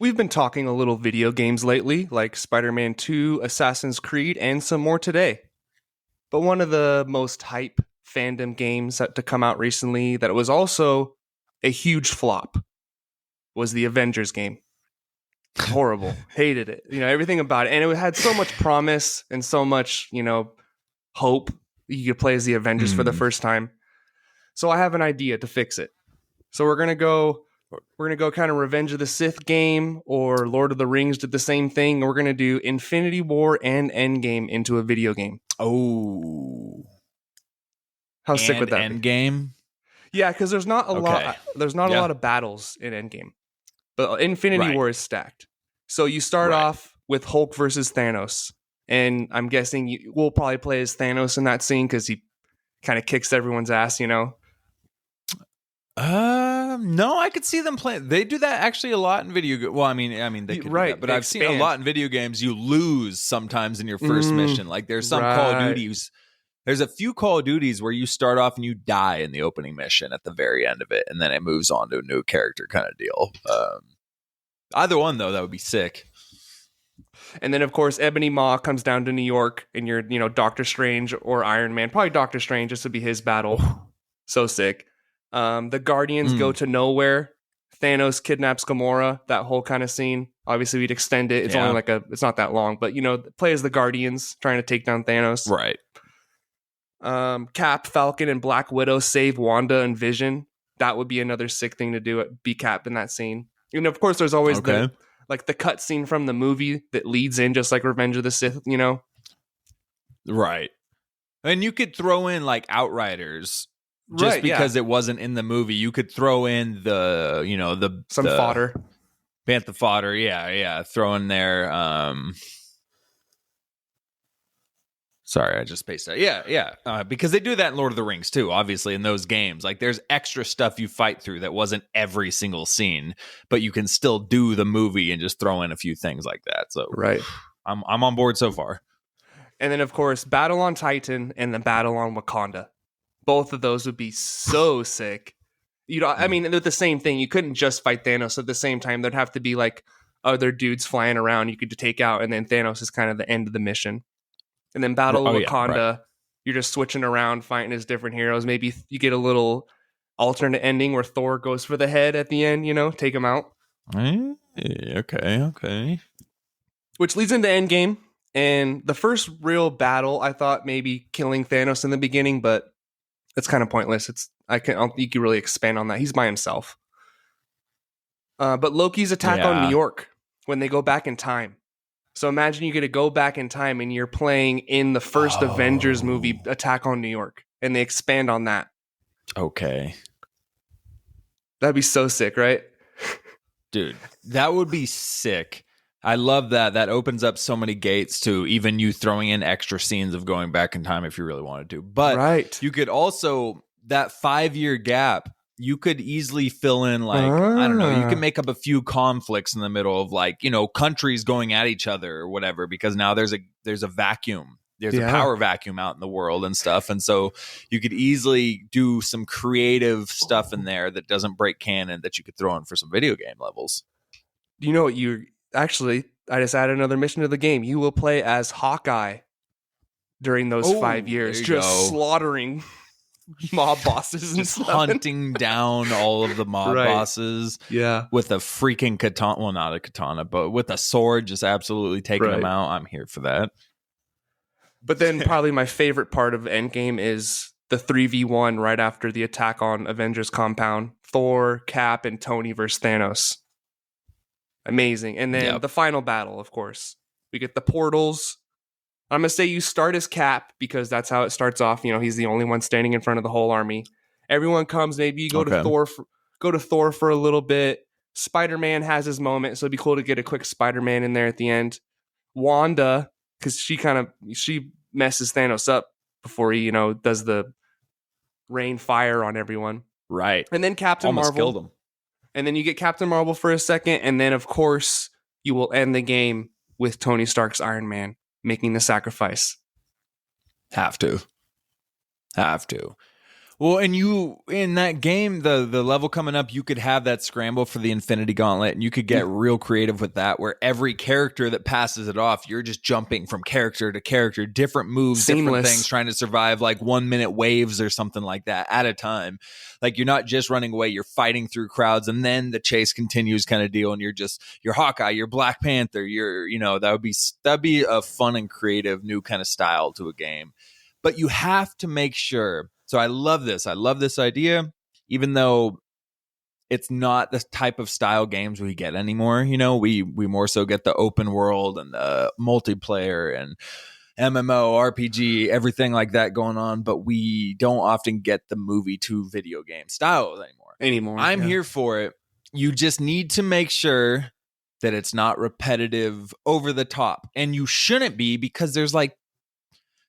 We've been talking a little video games lately, like Spider-Man 2, Assassin's Creed, and some more today. But one of the most hype fandom games to come out recently that was also a huge flop was the Avengers game. Horrible. Hated it. Everything about it. And it had so much promise and so much, hope. You could play as the Avengers for the first time. So I have an idea to fix it. So we're gonna go kind of Revenge of the Sith game, or Lord of the Rings did the same thing. We're gonna do Infinity War and Endgame into a video game. Oh, how sick would that be? Endgame? Yeah, because there's not a lot. There's not a lot of battles in Endgame, but Infinity War is stacked. So you start off with Hulk versus Thanos, and I'm guessing we'll probably play as Thanos in that scene because he kind of kicks everyone's ass, No, I could see them playing. They do that actually a lot in video games. Well, I mean, they could do that, but I've seen a lot in video games. You lose sometimes in your first mission. Like there's some Call of Duties. There's a few Call of Duties where you start off and you die in the opening mission at the very end of it, and then it moves on to a new character kind of deal. Either one though, that would be sick. And then, of course, Ebony Maw comes down to New York, and you're, Doctor Strange or Iron Man. Probably Doctor Strange. This would be his battle. So sick. The Guardians go to nowhere. Thanos kidnaps Gamora. That whole kind of scene. Obviously, we'd extend it. It's only it's not that long, but play as the Guardians trying to take down Thanos. Right. Cap, Falcon, and Black Widow save Wanda and Vision. That would be another sick thing to do. Be Cap in that scene. And of course, there's always the cut scene from the movie that leads in, just like Revenge of the Sith. Right. And you could throw in like Outriders. Just because it wasn't in the movie, you could throw in the fodder. Bantha fodder, yeah. Throw in there. Sorry, I just spaced out. Yeah. Because they do that in Lord of the Rings too, obviously, in those games. Like there's extra stuff you fight through that wasn't every single scene, but you can still do the movie and just throw in a few things like that. So I'm on board so far. And then of course, Battle on Titan and the Battle on Wakanda. Both of those would be so sick. I mean, they're the same thing. You couldn't just fight Thanos at the same time. There'd have to be like other dudes flying around you could take out, and then Thanos is kind of the end of the mission. And then Battle of Wakanda, you're just switching around, fighting as different heroes. Maybe you get a little alternate ending where Thor goes for the head at the end, take him out. Okay. Which leads into Endgame. And the first real battle, I thought maybe killing Thanos in the beginning, but it's kind of pointless. I don't think you can really expand on that. He's by himself. But Loki's attack on New York when they go back in time. So imagine you get to go back in time and you're playing in the first Avengers movie, Attack on New York, and they expand on that. Okay. That'd be so sick, right? Dude, that would be sick. I love that. That opens up so many gates to even you throwing in extra scenes of going back in time if you really wanted to. But you could also, that 5-year gap, you could easily fill in I don't know, you can make up a few conflicts in the middle of countries going at each other or whatever, because now there's a vacuum. There's a power vacuum out in the world and stuff. And so you could easily do some creative stuff in there that doesn't break canon that you could throw in for some video game levels. You know what Actually, I just added another mission to the game. You will play as Hawkeye during those 5 years, just slaughtering mob bosses and stuff. Hunting down all of the mob bosses. Yeah. With a freaking katana. Well, not a katana, but with a sword, just absolutely taking them out. I'm here for that. But then probably my favorite part of Endgame is the 3v1 right after the attack on Avengers compound. Thor, Cap, and Tony versus Thanos. Amazing. And then the final battle, of course. We get the portals. I'm going to say you start as Cap because that's how it starts off. He's the only one standing in front of the whole army. Everyone comes. Maybe you go to Thor for a little bit. Spider-Man has his moment, so it'd be cool to get a quick Spider-Man in there at the end. Wanda, because she messes Thanos up before he, does the rain fire on everyone. Right. And then Captain Marvel. Killed him. And then you get Captain Marvel for a second. And then, of course, you will end the game with Tony Stark's Iron Man making the sacrifice. Have to. Well, and you in that game, the level coming up, you could have that scramble for the Infinity Gauntlet, and you could get real creative with that, where every character that passes it off, you're just jumping from character to character, different moves, different things, trying to survive like 1 minute waves or something like that at a time. Like you're not just running away, you're fighting through crowds, and then the chase continues kind of deal, and you're Hawkeye, you're Black Panther, that'd be a fun and creative new kind of style to a game. But you have to make sure. So I love this. I love this idea, even though it's not the type of style games we get anymore. We more so get the open world and the multiplayer and MMO, RPG, everything like that going on. But we don't often get the movie to video game styles anymore. I'm here for it. You just need to make sure that it's not repetitive, over the top. And you shouldn't be, because there's like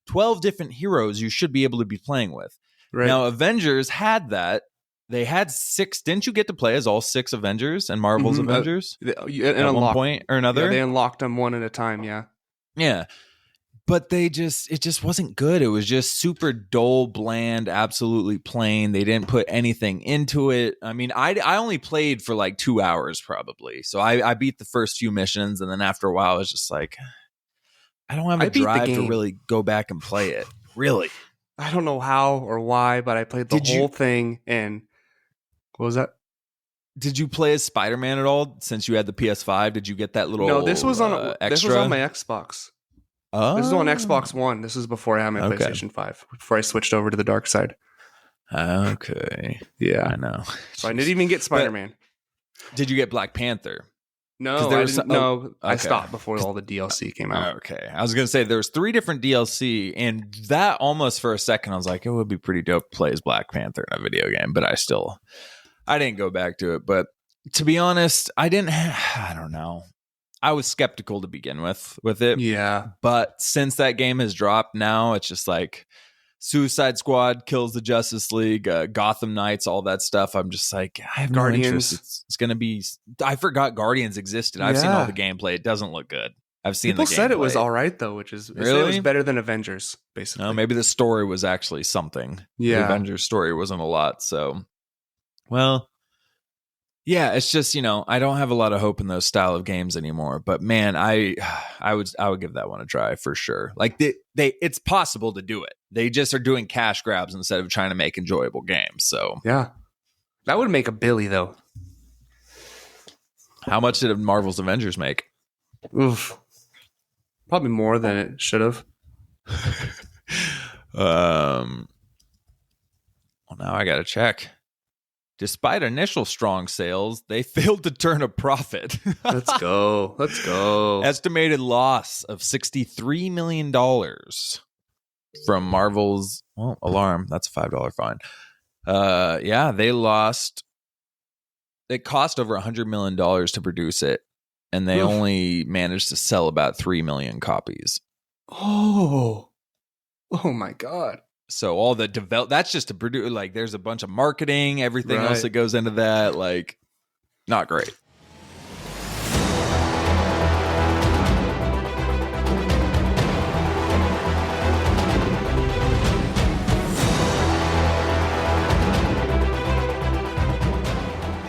12 different heroes you should be able to be playing with. Right. Now, Avengers had that. They had 6. Didn't you get to play as all 6 Avengers and Marvel's Avengers at one point or another? Yeah, they unlocked them one at a time, yeah. Yeah. But it just wasn't good. It was just super dull, bland, absolutely plain. They didn't put anything into it. I mean, I only played for like 2 hours probably. So I beat the first few missions, and then after a while, I was just like, I don't have a drive to really go back and play it. Really. I don't know how or why, but I played the whole thing. And what was that? Did you play as Spider-Man at all since you had the PS5? Did you get that little No, this was on extra? This was on my Xbox. Oh. This is on Xbox One. This is before I had my PlayStation 5, before I switched over to the dark side. Okay. Yeah. I know. So I didn't even get Spider-Man. Did you get Black Panther? No, I stopped before all the DLC came out. Okay. I was going to say there was 3 different DLC, and that almost for a second I was like, it would be pretty dope to play as Black Panther in a video game, but I didn't go back to it. But to be honest, I don't know. I was skeptical to begin with it. Yeah. But since that game has dropped now, it's just like Suicide Squad kills the Justice League, Gotham Knights, all that stuff. I'm just like, I have Guardians. No interest. It's going to be... I forgot Guardians existed. I've seen all the gameplay. It doesn't look good. I've seen People the gameplay. said it was all right, though, which is... Really? It was better than Avengers, basically. No, maybe the story was actually something. Yeah. The Avengers story wasn't a lot, so... Well... Yeah, it's just, I don't have a lot of hope in those style of games anymore. But man, I would give that one a try for sure. Like it's possible to do it. They just are doing cash grabs instead of trying to make enjoyable games. So yeah, that would make a Billy though. How much did Marvel's Avengers make? Oof, probably more than it should have. Well, now I got to check. Despite initial strong sales, they failed to turn a profit. Let's go. Estimated loss of $63 million from Marvel's alarm. That's a $5 fine. They lost. It cost over $100 million to produce it, and they only managed to sell about 3 million copies. Oh my God. So all the that's just to produce, like there's a bunch of marketing, everything else that goes into that, like not great.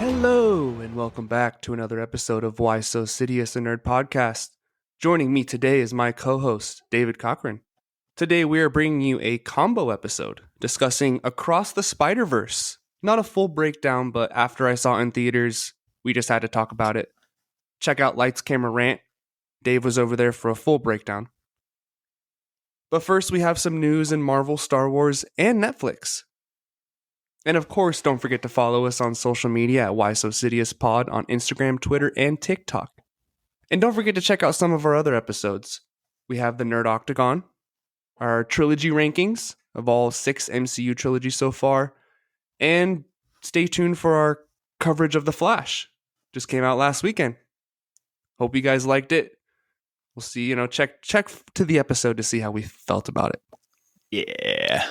Hello and welcome back to another episode of Why So Sidious, a Nerd Podcast. Joining me today is my co-host, David Cochran. Today we are bringing you a combo episode discussing Across the Spider-Verse. Not a full breakdown, but after I saw it in theaters, we just had to talk about it. Check out Lights, Camera, Rant. Dave was over there for a full breakdown. But first we have some news in Marvel, Star Wars, and Netflix. And of course, don't forget to follow us on social media at Why So Sidious Pod on Instagram, Twitter, and TikTok. And don't forget to check out some of our other episodes. We have the Nerd Octagon, our trilogy rankings of all 6 MCU trilogies so far, and stay tuned for our coverage of The Flash. Just came out last weekend. Hope you guys liked it. We'll see, check to the episode to see how we felt about it. Yeah.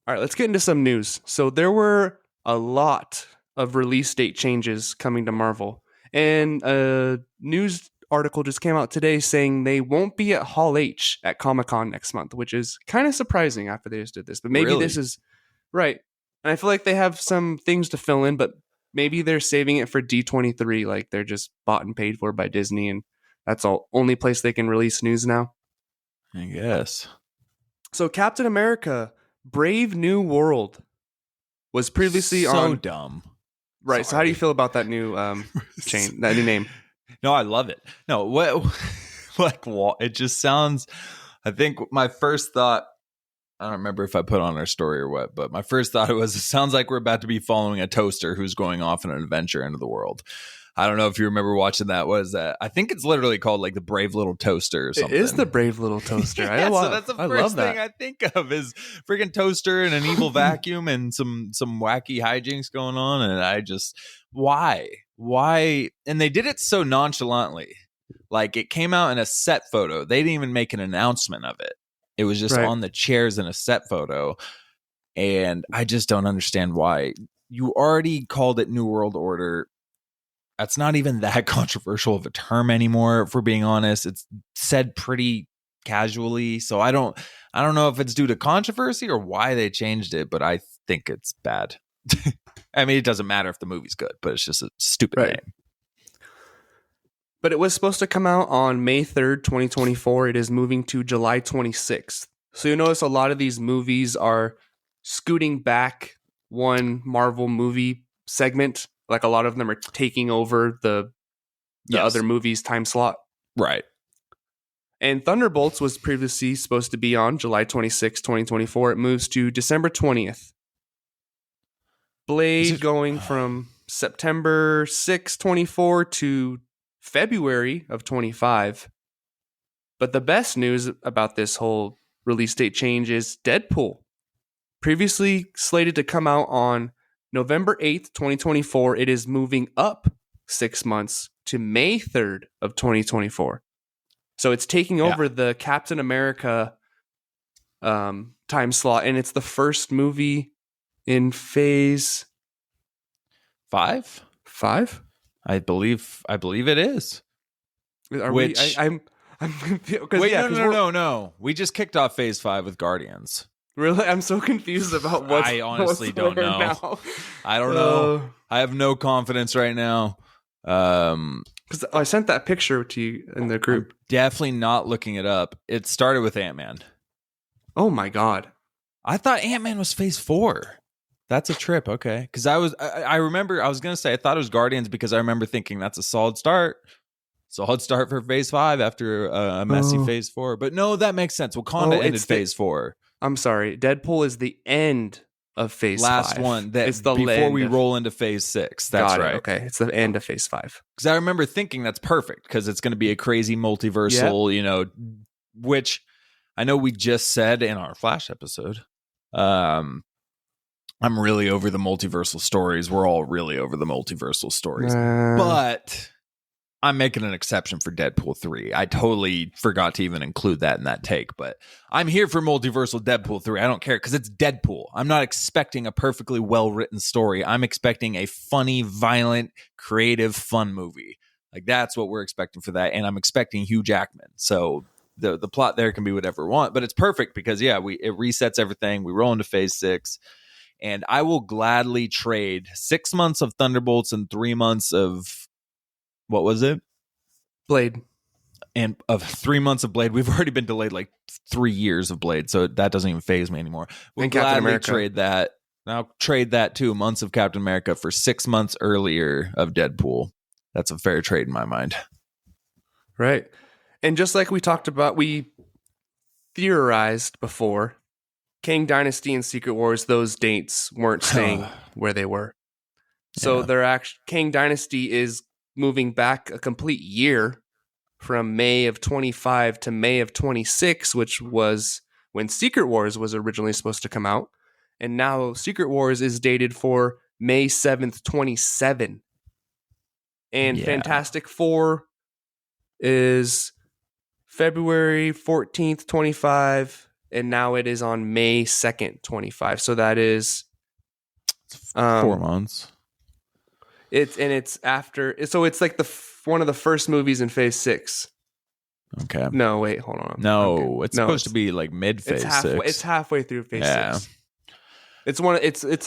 All right, let's get into some news. So there were a lot of release date changes coming to Marvel, and a news article just came out today saying they won't be at Hall H at Comic-Con next month, which is kind of surprising after they just did this. But maybe this is Right. And I feel like they have some things to fill in, but maybe they're saving it for D23. Like they're just bought and paid for by Disney, and that's all only place they can release news now. I guess. So Captain America, Brave New World was previously on. So dumb. Right. Sorry. So how do you feel about that new that new name? No, I love it. No, what like it just sounds. I think my first thought. I don't remember if I put on our story or what, but my first thought it sounds like we're about to be following a toaster who's going off on an adventure into the world. I don't know if you remember watching that. What is that? I think it's literally called like the Brave Little Toaster or something. It is the Brave Little Toaster. Yeah, so that's the first thing I think of is freaking toaster and an evil vacuum and some wacky hijinks going on. And I just, why? And they did it so nonchalantly. Like it came out in a set photo. They didn't even make an announcement of it. It was just on the chairs in a set photo. And I just don't understand why. You already called it New World Order. That's not even that controversial of a term anymore, if we're being honest. It's said pretty casually. So I don't know if it's due to controversy or why they changed it, but I think it's bad. I mean, it doesn't matter if the movie's good, but it's just a stupid name. But it was supposed to come out on May 3rd, 2024. It is moving to July 26th. So you notice a lot of these movies are scooting back one Marvel movie segment. Like a lot of them are taking over the other movie's time slot. Right. And Thunderbolts was previously supposed to be on July 26, 2024. It moves to December 20th. Blade going from September 6, 24 to February of 25. But the best news about this whole release date change is Deadpool. Previously slated to come out on November 8th, 2024. It is moving up 6 months to May 3rd of 2024. So it's taking over the Captain America time slot, and it's the first movie in phase 5? 5? I believe it is. I'm confused. Wait, no. We just kicked off phase 5 with Guardians. Really? I'm so confused about what I honestly don't know. Now. I don't know. I have no confidence right now. Because I sent that picture to you in the group. I'm definitely not looking it up. It started with Ant-Man. Oh my God. I thought Ant-Man was phase 4. That's a trip. Okay. Because I remember I was going to say I thought it was Guardians because I remember thinking that's a solid start. Solid start for phase 5 after a messy phase 4. But no, that makes sense. Wakanda ended phase 4. I'm sorry. Deadpool is the end of phase 5. Last one. It's the before we roll into phase 6. That's right. Okay. It's the end of phase 5. Because I remember thinking that's perfect because it's going to be a crazy multiversal, which I know we just said in our Flash episode. I'm really over the multiversal stories. We're all really over the multiversal stories. But I'm making an exception for Deadpool 3. I totally forgot to even include that in that take. But I'm here for multiversal Deadpool 3. I don't care because it's Deadpool. I'm not expecting a perfectly well-written story. I'm expecting a funny, violent, creative, fun movie. Like that's what we're expecting for that. And I'm expecting Hugh Jackman. So the plot there can be whatever we want. But it's perfect because, it resets everything. We roll into phase 6. And I will gladly trade 6 months of Thunderbolts and 3 months of, what was it? Blade. And of 3 months of Blade. We've already been delayed like 3 years of Blade, so that doesn't even faze me anymore. We'll gladly trade that. I'll trade that 2 months of Captain America for 6 months earlier of Deadpool. That's a fair trade in my mind. Right. And just like we talked about, we theorized before, Kang Dynasty and Secret Wars, those dates weren't staying where they were. So Kang Dynasty is moving back a complete year from May of 25 to May of 26, which was when Secret Wars was originally supposed to come out. And now Secret Wars is dated for May 7th, 27. And Fantastic Four is February 14th, 25. And now it is on May 2nd, 25. So that is 4 months. It's after. So it's like one of the first movies in phase 6. Okay. No, wait, hold on. No, it's supposed to be like mid phase 6. It's halfway through phase 6. It's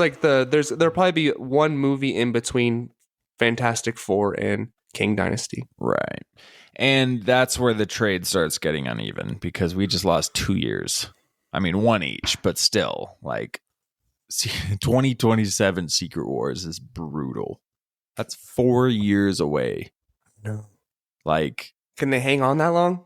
like there'll probably be one movie in between Fantastic Four and King Dynasty. Right. And that's where the trade starts getting uneven because we just lost 2 years. I mean, one each, but still, like 2027 Secret Wars is brutal. That's 4 years away. No. Like, can they hang on that long?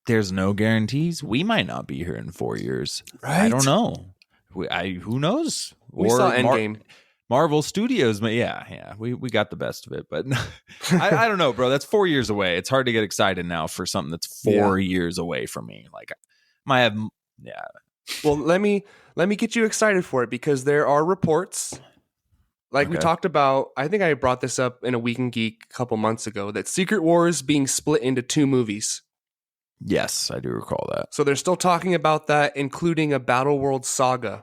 There's no guarantees. We might not be here in 4 years. Right. I don't know. Who knows? We saw Endgame. Marvel Studios, yeah, we got the best of it, but I don't know, bro. That's 4 years away. It's hard to get excited now for something that's 4 years away from me. Like, might have, yeah. Well, let me get you excited for it because there are reports, like we talked about. I think I brought this up in a Week in Geek a couple months ago that Secret Wars being split into 2 movies. Yes, I do recall that. So they're still talking about that, including a Battle World saga,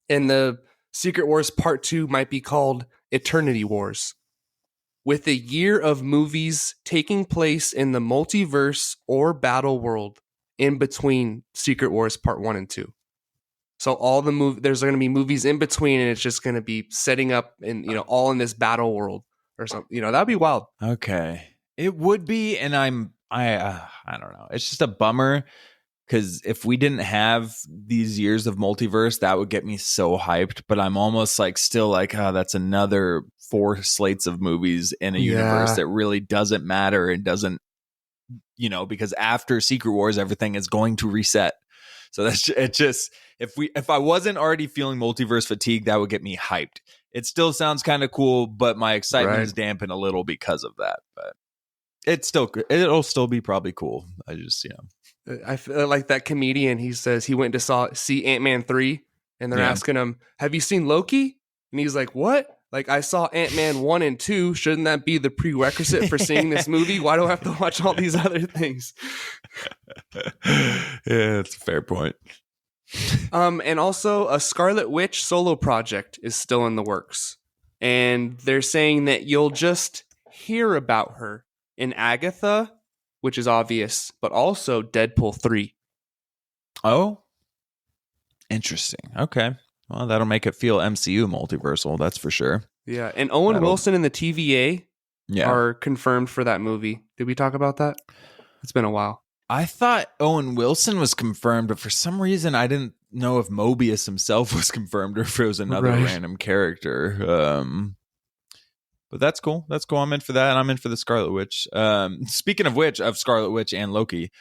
and the Secret Wars Part 2 might be called Eternity Wars, with a year of movies taking place in the multiverse or battle world in between Secret Wars Part 1 and 2. So all the there's going to be movies in between, and it's just going to be setting up in, all in this battle world or something. That'd be wild. Okay. It would be, and I don't know. It's just a bummer. Because if we didn't have these years of multiverse, that would get me so hyped. But I'm almost like still like, oh, that's another 4 slates of movies in a universe that really doesn't matter and doesn't, because after Secret Wars, everything is going to reset. So that's it. Just if I wasn't already feeling multiverse fatigue, that would get me hyped. It still sounds kind of cool, but my excitement is dampened a little because of that. But it'll still be probably cool. I just I feel like that comedian. He says he went to see Ant-Man 3, and they're asking him, "Have you seen Loki?" And he's like, "What? Like, I saw Ant-Man 1 and 2. Shouldn't that be the prerequisite for seeing this movie? Why do I have to watch all these other things?" Yeah, that's a fair point. And also a Scarlet Witch solo project is still in the works, and they're saying that you'll just hear about her in Agatha, which is obvious, but also Deadpool 3. Oh, interesting. Okay. Well, that'll make it feel MCU multiversal, that's for sure. Yeah, and Owen Wilson and the TVA are confirmed for that movie. Did we talk about that? It's been a while. I thought Owen Wilson was confirmed, but for some reason I didn't know if Mobius himself was confirmed or if it was another random character. But that's cool. That's cool. I'm in for that. And I'm in for the Scarlet Witch. Speaking of which, of Scarlet Witch and Loki,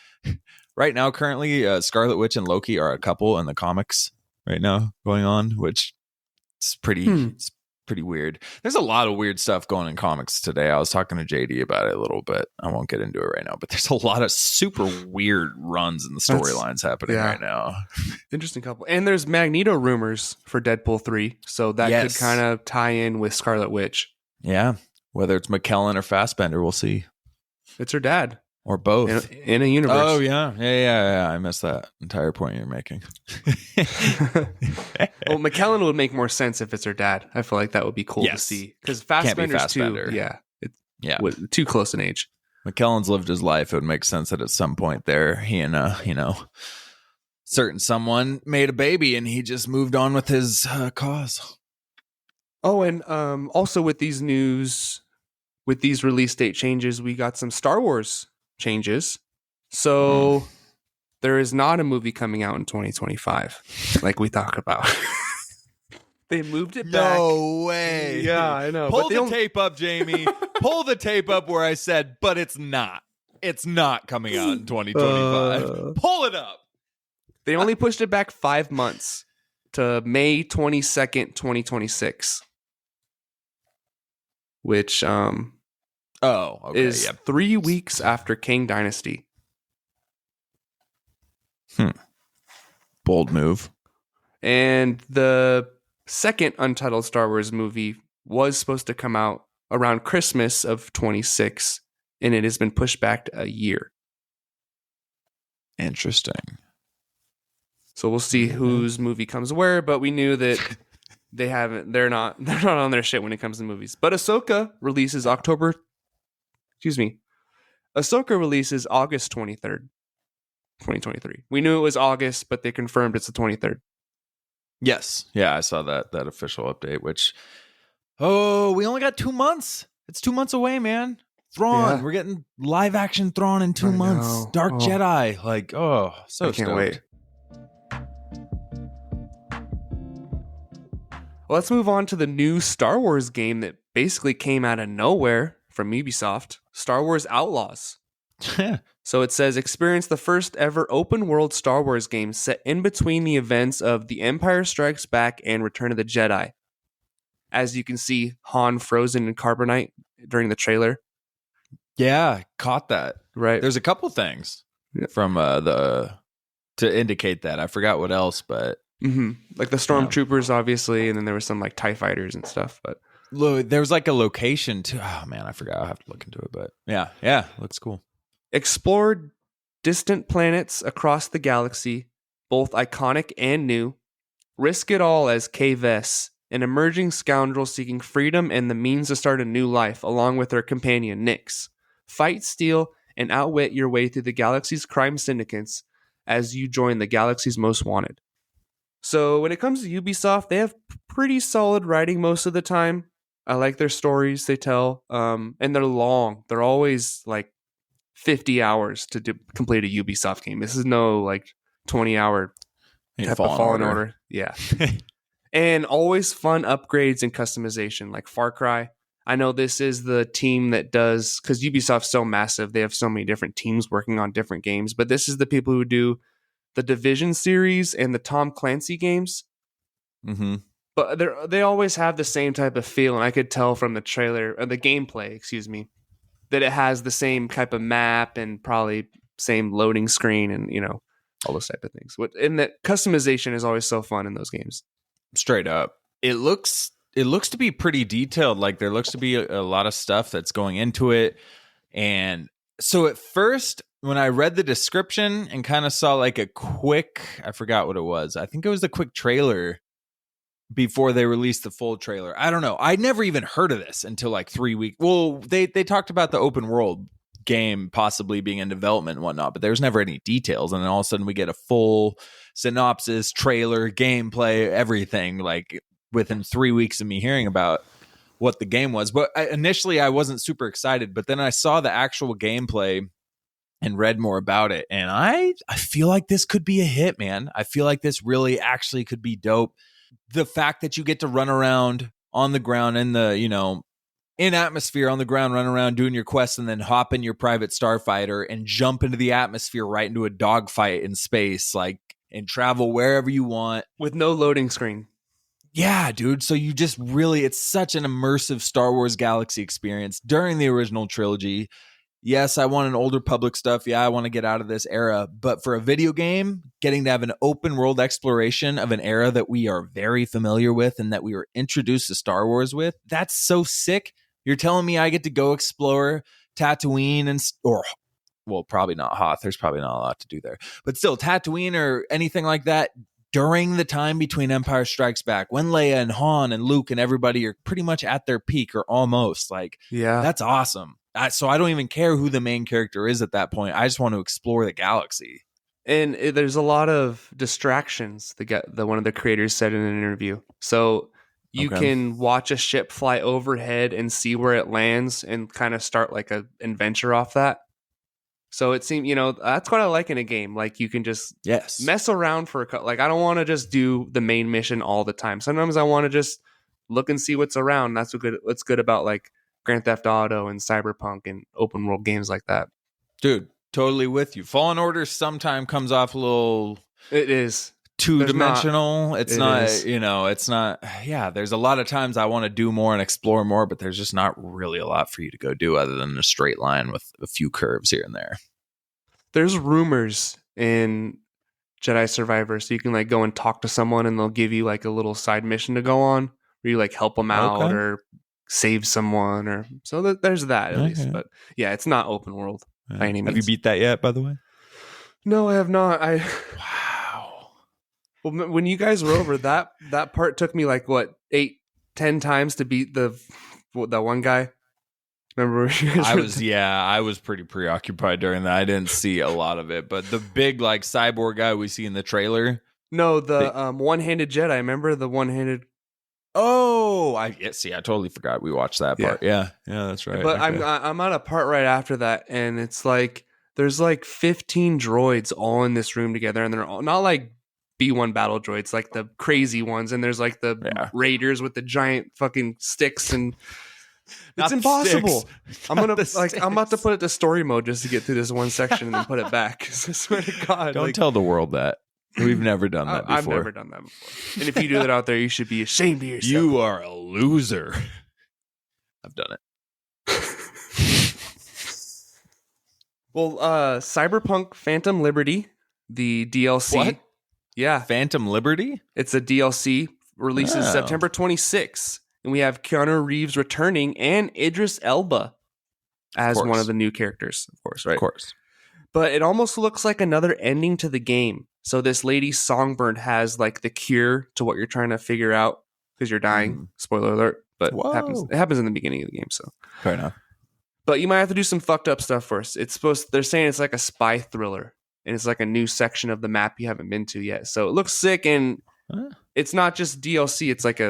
right now, currently, Scarlet Witch and Loki are a couple in the comics right now going on, which is it's pretty weird. There's a lot of weird stuff going in comics today. I was talking to JD about it a little bit. I won't get into it right now, but there's a lot of super weird runs in the storylines happening right now. Interesting couple. And there's Magneto rumors for Deadpool 3. So that could kind of tie in with Scarlet Witch. Yeah, whether it's McKellen or Fassbender, we'll see. It's her dad. Or both. In a universe. Oh, yeah. I missed that entire point you're making. Well, McKellen would make more sense if it's her dad. I feel like that would be cool to see. Because Fassbender's too, too close in age. McKellen's lived his life. It would make sense that at some point there, he and, certain someone made a baby and he just moved on with his cause. Oh, and also with these release date changes, we got some Star Wars changes. So there is not a movie coming out in 2025, like we talked about. They moved it back. No way. Yeah, I know. Pull the tape up, Jamie. Pull the tape up where I said, but it's not. It's not coming out in 2025. Pull it up. They only pushed it back 5 months to May 22nd, 2026. Which is 3 weeks after King Dynasty. Bold move. And the second untitled Star Wars movie was supposed to come out around Christmas of 26, and it has been pushed back a year. Interesting. So we'll see whose movie comes where, but we knew that they're not on their shit when it comes to movies. But Ahsoka releases August 23rd, 2023. We knew it was August, but they confirmed it's the 23rd. Yes. Yeah, I saw that official update, which, we only got 2 months. It's 2 months away, man. Thrawn. Yeah. We're getting live action Thrawn in 2 months. Dark Jedi. Like, so I can't stoked. wait. Well, let's move on to the new Star Wars game that basically came out of nowhere from Ubisoft, Star Wars Outlaws. So it says, experience the first ever open world Star Wars game set in between the events of The Empire Strikes Back and Return of the Jedi. As you can see, Han frozen in carbonite during the trailer. Yeah, caught that. Right. There's a couple things from to indicate that. I forgot what else, but like the stormtroopers, obviously, and then there was some like TIE fighters and stuff. But there was like a location too. Oh man, I forgot. I'll have to look into it. But yeah, looks cool. Explore distant planets across the galaxy, both iconic and new. Risk it all as K-Vess, an emerging scoundrel seeking freedom and the means to start a new life, along with her companion Nyx. Fight, steal, and outwit your way through the galaxy's crime syndicates as you join the galaxy's most wanted. So when it comes to Ubisoft, they have pretty solid writing most of the time. I like their stories they tell, and they're long. They're always like 50 hours to complete a Ubisoft game. This is no like 20-hour type of Fallen Order. Yeah. And always fun upgrades and customization like Far Cry. I know this is the team that does, because Ubisoft's so massive, they have so many different teams working on different games, but this is the people who do the Division series and the Tom Clancy games. But they always have the same type of feel, and I could tell from the trailer, or the gameplay, excuse me, that it has the same type of map and probably same loading screen and, all those type of things. And that customization is always so fun in those games. Straight up. It looks to be pretty detailed. Like there looks to be a lot of stuff that's going into it. And so at first, when I read the description and kind of saw like a quick, I forgot what it was. I think it was the quick trailer before they released the full trailer. I don't know. I'd never even heard of this until like 3 weeks. Well, they talked about the open world game possibly being in development and whatnot, but there's never any details. And then all of a sudden we get a full synopsis, trailer, gameplay, everything like within 3 weeks of me hearing about what the game was. But initially I wasn't super excited, but then I saw the actual gameplay and read more about it. And I feel like this could be a hit, man. I feel like this really actually could be dope. The fact that you get to run around on the ground in the, in atmosphere on the ground, run around doing your quests, and then hop in your private starfighter and jump into the atmosphere right into a dogfight in space, and travel wherever you want. With no loading screen. Yeah, dude. So you just really, it's such an immersive Star Wars Galaxy experience during the original trilogy. Yes, I want an older public stuff. Yeah, I want to get out of this era. But for a video game, getting to have an open world exploration of an era that we are very familiar with and that we were introduced to Star Wars with, that's so sick. You're telling me I get to go explore Tatooine probably not Hoth. There's probably not a lot to do there. But still, Tatooine or anything like that during the time between Empire Strikes Back, when Leia and Han and Luke and everybody are pretty much at their peak or almost. That's awesome. So I don't even care who the main character is at that point. I just want to explore the galaxy. And there's a lot of distractions. The one of the creators said in an interview. So you can watch a ship fly overhead and see where it lands and kind of start like an adventure off that. So it seemed, that's what I like in a game. Like you can just mess around for I don't want to just do the main mission all the time. Sometimes I want to just look and see what's around. That's what's good about like Grand Theft Auto and Cyberpunk and open world games like that. Dude, totally with you. Fallen Order sometimes comes off a little... It is. Two-dimensional. It's not... Yeah, there's a lot of times I want to do more and explore more, but there's just not really a lot for you to go do other than a straight line with a few curves here and there. There's rumors in Jedi Survivor, so you can like go and talk to someone and they'll give you like a little side mission to go on where you like help them out or save someone, or so there's that at least. But yeah, it's not open world by any means. Have you beat that yet, by the way? No, I have not. Wow. Well, when you guys were over, that part took me like what 8-10 times to beat that one guy. Remember? I was pretty preoccupied during that. I didn't see a lot of it, but the big like cyborg guy we see in the trailer, No, the one-handed Jedi. Remember the one-handed? Oh, I totally forgot we watched that part. Yeah, that's right. But okay. I'm on a part right after that, and it's like there's like 15 droids all in this room together, and they're all not like B1 battle droids, like the crazy ones, and there's like the raiders with the giant fucking sticks, and it's impossible. I'm about to put it to story mode just to get through this one section and then put it back. I swear to God, don't tell the world that. We've never done that before. I've never done that before. And if you do that out there, you should be ashamed of yourself. You are a loser. I've done it. Well, Cyberpunk Phantom Liberty, the DLC. What? Yeah. Phantom Liberty? It's a DLC, releases September 26th. And we have Keanu Reeves returning and Idris Elba as one of the new characters, of course, right? Of course. But it almost looks like another ending to the game. So this lady Songbird has like the cure to what you're trying to figure out because you're dying. Spoiler alert. But it happens in the beginning of the game. So fair enough. But you might have to do some fucked up stuff first. They're saying it's like a spy thriller. And it's like a new section of the map you haven't been to yet. So it looks sick. And it's not just DLC. It's like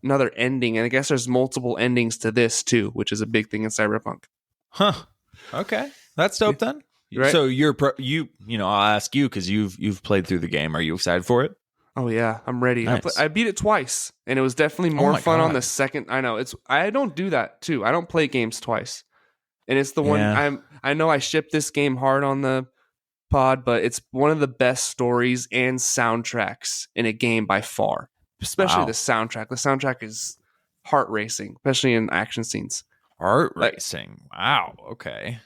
another ending. And I guess there's multiple endings to this too, which is a big thing in Cyberpunk. Huh. Okay. That's dope then. Right? So I'll ask you because you've played through the game. Are you excited for it? Oh yeah, I'm ready. Nice. I beat it twice, and it was definitely more fun on the second. I know I don't do that too. I don't play games twice, and it's the one I know I shipped this game hard on the pod, but it's one of the best stories and soundtracks in a game by far. Especially the soundtrack. The soundtrack is heart racing, especially in action scenes. Heart racing. Wow. Okay.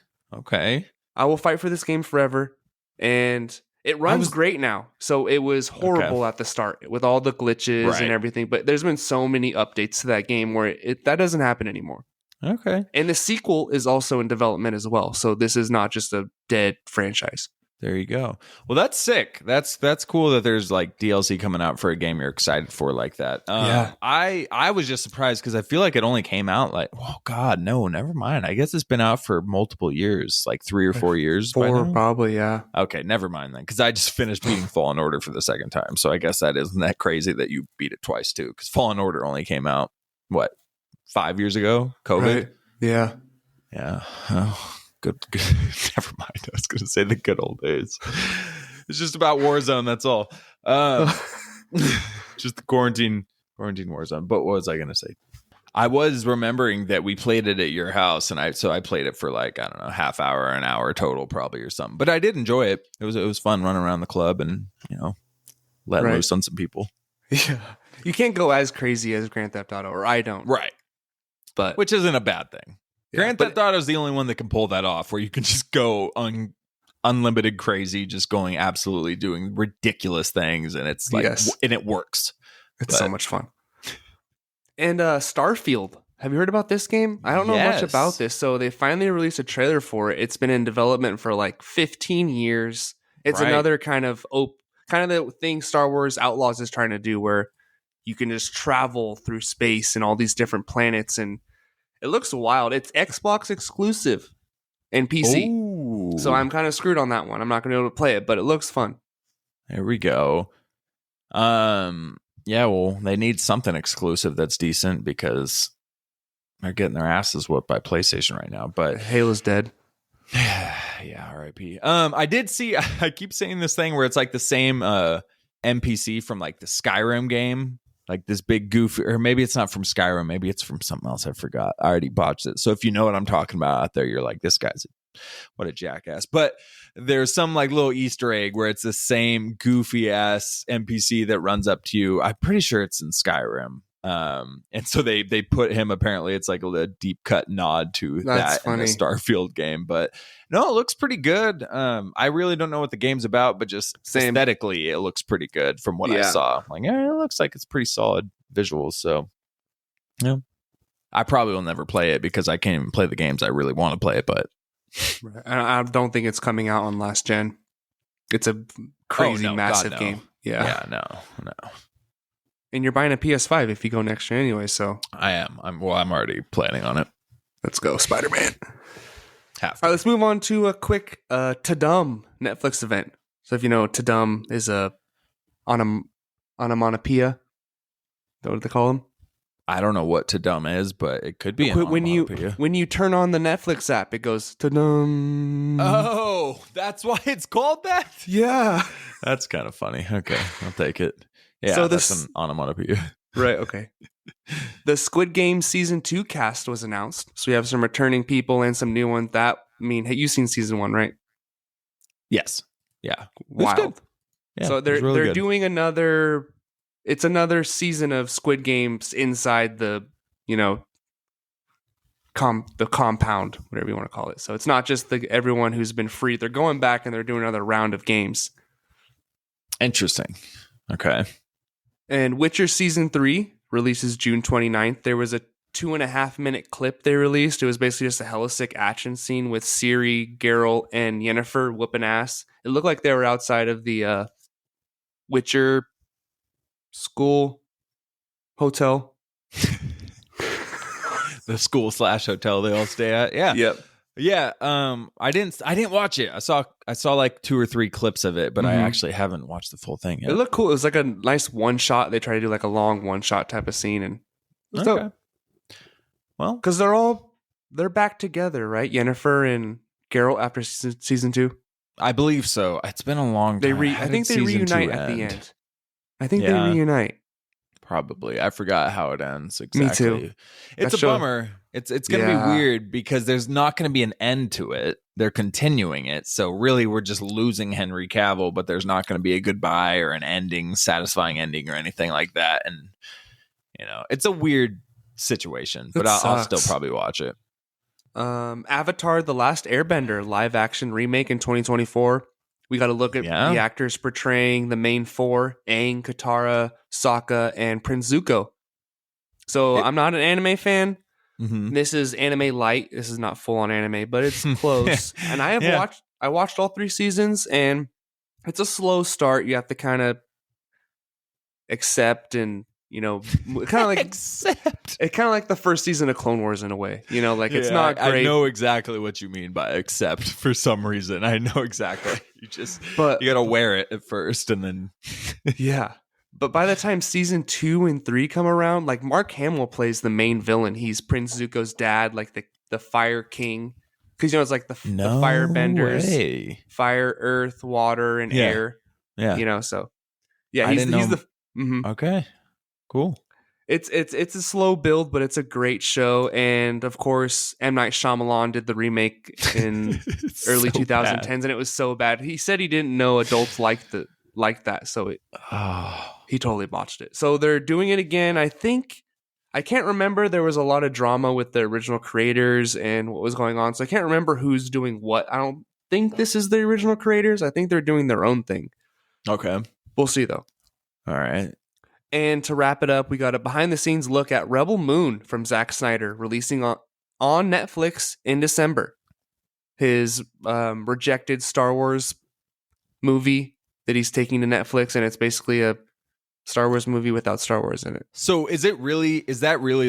I will fight for this game forever, and it runs great now. So it was horrible at the start with all the glitches and everything, but there's been so many updates to that game where that doesn't happen anymore. Okay. And the sequel is also in development as well, so this is not just a dead franchise. There you go. Well, that's sick. That's cool that there's like DLC coming out for a game you're excited for like that. I was just surprised because I feel like it only came out like, oh God, no, never mind. I guess it's been out for multiple years, like 3 or 4 years. 4 probably, yeah. Okay, never mind then, because I just finished beating Fallen Order for the second time. So I guess that isn't that crazy that you beat it twice too, because Fallen Order only came out, 5 years ago? COVID? Right. Yeah. Yeah. Oh. Good. Never mind. I was going to say the good old days. It's just about Warzone. That's all. Just the quarantine Warzone. But what was I going to say? I was remembering that we played it at your house, and I played it for like, I don't know, half hour, an hour total, probably, or something. But I did enjoy it. It was fun running around the club and letting loose on some people. Yeah, you can't go as crazy as Grand Theft Auto, or I don't. Right. But which isn't a bad thing. Grand Theft Auto is the only one that can pull that off, where you can just go unlimited crazy, just going absolutely doing ridiculous things, and it's like, and it works. It's so much fun. And Starfield, have you heard about this game? I don't know much about this. So they finally released a trailer for it. It's been in development for like 15 years. It's another kind of the thing Star Wars Outlaws is trying to do, where you can just travel through space and all these different planets, and it looks wild. It's Xbox exclusive and PC. Ooh. So I'm kind of screwed on that one. I'm not going to be able to play it, but it looks fun. There we go. Yeah, well, they need something exclusive that's decent because they're getting their asses whooped by PlayStation right now. But Halo's dead. Yeah, RIP. I did see, I keep saying this thing where it's like the same NPC from like the Skyrim game. Like this big goofy, or maybe it's not from Skyrim. Maybe it's from something else. I forgot. I already botched it. So if you know what I'm talking about out there, you're like, this guy's what a jackass. But there's some like little Easter egg where it's the same goofy ass NPC that runs up to you. I'm pretty sure it's in Skyrim. And so they put him, apparently it's like a deep cut nod to that in the Starfield game. But no, it looks pretty good. I really don't know what the game's about, but just aesthetically it looks pretty good from what I saw. Like, it looks like it's pretty solid visuals. So yeah, I probably will never play it because I can't even play the games I really want to play. But I don't think it's coming out on last gen. It's a crazy massive game. Yeah, no. And you're buying a PS5 if you go next year anyway, so I am. I'm already planning on it. Let's go, Spider-Man. All right, let's move on to a quick Tudum Netflix event. So if you know, Tudum is a onomatopoeia. Is that what they call them? I don't know what Tudum is, but it could be an onomatopoeia. When you turn on the Netflix app, it goes Tudum. Oh, that's why it's called that? Yeah. That's kind of funny. Okay, I'll take it. Yeah, so that's an onomatopoeia. Right, okay. The Squid Game Season 2 cast was announced. So we have some returning people and some new ones. Hey, you've seen Season 1, right? Yes. Yeah. Wild. Yeah, so they're good. doing another season of Squid Games inside the, the compound, whatever you want to call it. So it's not just everyone who's been free. They're going back and they're doing another round of games. Interesting. Okay. And Witcher Season 3 releases June 29th. There was a 2.5-minute clip they released. It was basically just a hella sick action scene with Ciri, Geralt, and Yennefer whooping ass. It looked like they were outside of the Witcher school hotel. The school/hotel they all stay at. Yeah. Yep. Yeah. I didn't watch it. I saw like 2 or 3 clips of it, but I actually haven't watched the full thing yet. It looked cool. It was like a nice one shot. They try to do like a long one shot type of scene, and okay. Well, because they're back together, right? Yennefer and Geralt after season 2. I believe so. It's been a long time. I think they reunite at the end. I think they reunite. Probably. I forgot how it ends exactly. Me too. It's a bummer. It's going to be weird because there's not going to be an end to it. They're continuing it. So really we're just losing Henry Cavill, but there's not going to be a goodbye or an ending, satisfying ending or anything like that. And it's a weird situation, but I'll still probably watch it. Avatar: The Last Airbender live action remake in 2024. We got to look at the actors portraying the main 4: Aang, Katara, Sokka, and Prince Zuko. So I'm not an anime fan. Mm-hmm. This is anime light. This is not full on anime, but it's close. And I watched all 3 seasons, and it's a slow start. You have to kind of accept and kind of like accept. It's kind of like the first season of Clone Wars in a way. It's not great. I know exactly what you mean by accept for some reason. I know exactly. You got to wear it at first and then yeah. But by the time season 2 and 3 come around, like Mark Hamill plays the main villain. He's Prince Zuko's dad, like the Fire King. Because it's like the firebenders, fire, earth, water, and air. Yeah. So yeah, he's the Okay. Cool. It's a slow build, but it's a great show. And of course, M. Night Shyamalan did the remake in early 2010s, and it was so bad. He said he didn't know adults liked that, so he totally botched it. So they're doing it again. I can't remember. There was a lot of drama with the original creators and what was going on, so I can't remember who's doing what. I don't think this is the original creators. I think they're doing their own thing. Okay. We'll see, though. All right. And to wrap it up, we got a behind-the-scenes look at Rebel Moon from Zack Snyder, releasing on Netflix in December. His rejected Star Wars movie that he's taking to Netflix, and it's basically a Star Wars movie without Star Wars in it. So is that really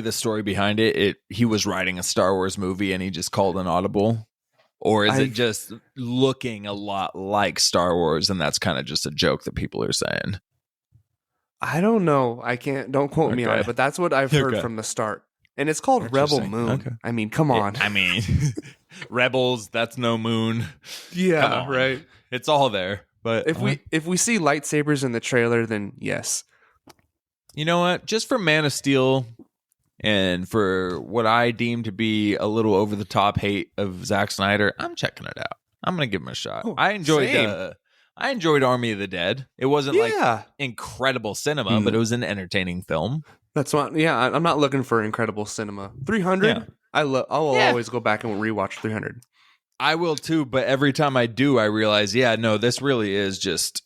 the story behind it? He was writing a Star Wars movie and he just called an audible? Or is it just looking a lot like Star Wars and that's kind of just a joke that people are saying? I don't know. Don't quote me on it, but that's what I've heard from the start. And it's called Rebel Moon. Okay. I mean, come on. Rebels, that's no moon. Yeah, right. It's all there. But if we see lightsabers in the trailer, then yes. You know what? Just for Man of Steel and for what I deem to be a little over the top hate of Zack Snyder, I'm checking it out. I'm going to give him a shot. Oh, I enjoyed Army of the Dead. It wasn't like incredible cinema, but it was an entertaining film. That's what. Yeah, I'm not looking for incredible cinema. 300. Yeah. I will always go back and rewatch 300. I will too, but every time I do, I realize, this really is just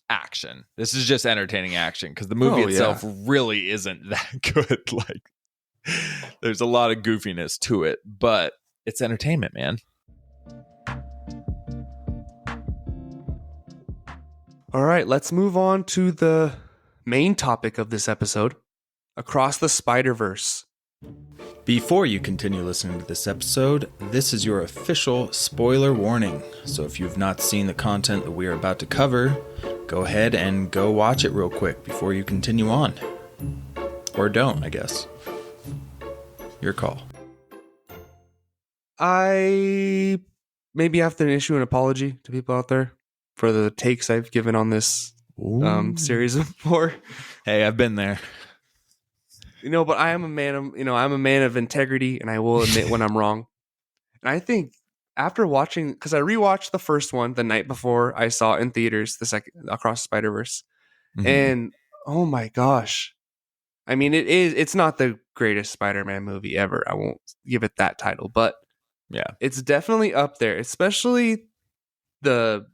action. This is just entertaining action because the movie itself really isn't that good. Like, there's a lot of goofiness to it, but it's entertainment, man. All right, let's move on to the main topic of this episode, Across the Spider-Verse. Before you continue listening to this episode, this is your official spoiler warning. So if you've not seen the content that we are about to cover, go ahead and go watch it real quick before you continue on. Or don't, I guess. Your call. I maybe have to issue an apology to people out there for the takes I've given on this series before. Hey, I've been there. But I am a man of, I'm a man of integrity, and I will admit when I'm wrong. And I think after watching, because I rewatched the first one the night before I saw it in theaters, the second Across the Spider-Verse, and oh my gosh, I mean, it's not the greatest Spider-Man movie ever. I won't give it that title, but yeah, it's definitely up there, especially the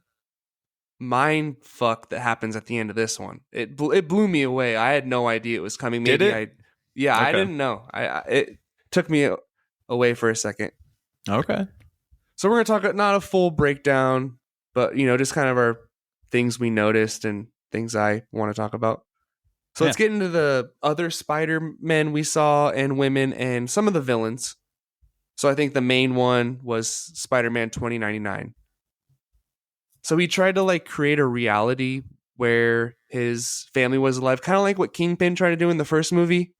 mind fuck that happens at the end of this one. It blew me away. I had no idea it was coming. Maybe Did it? I didn't know. It took me away for a second. Okay. So we're going to talk not a full breakdown, but just kind of our things we noticed and things I want to talk about. So let's get into the other Spider-Men we saw and women and some of the villains. So I think the main one was Spider-Man 2099. So he tried to create a reality where his family was alive, kind of like what Kingpin tried to do in the first movie.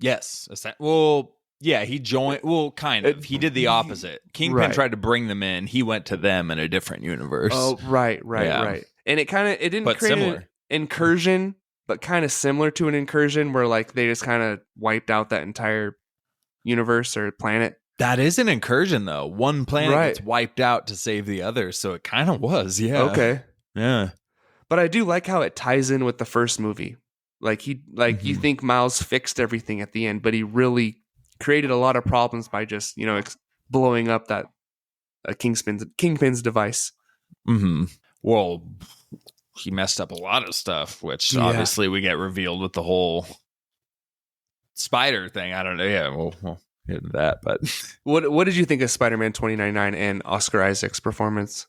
Yes. Well, yeah, he joined. Well, kind of. He did the opposite. Kingpin tried to bring them in. He went to them in a different universe. Oh, right. And it didn't create an incursion, but kind of similar to an incursion where they just kind of wiped out that entire universe or planet. That is an incursion, though. One planet gets wiped out to save the other, so it kind of was, yeah. Okay. Yeah. But I do like how it ties in with the first movie. You think Miles fixed everything at the end, but he really created a lot of problems by just, blowing up that Kingpin's device. Mm-hmm. Well, he messed up a lot of stuff, which obviously we get revealed with the whole spider thing. I don't know. Yeah, we'll get into that. But what did you think of Spider-Man 2099 and Oscar Isaac's performance?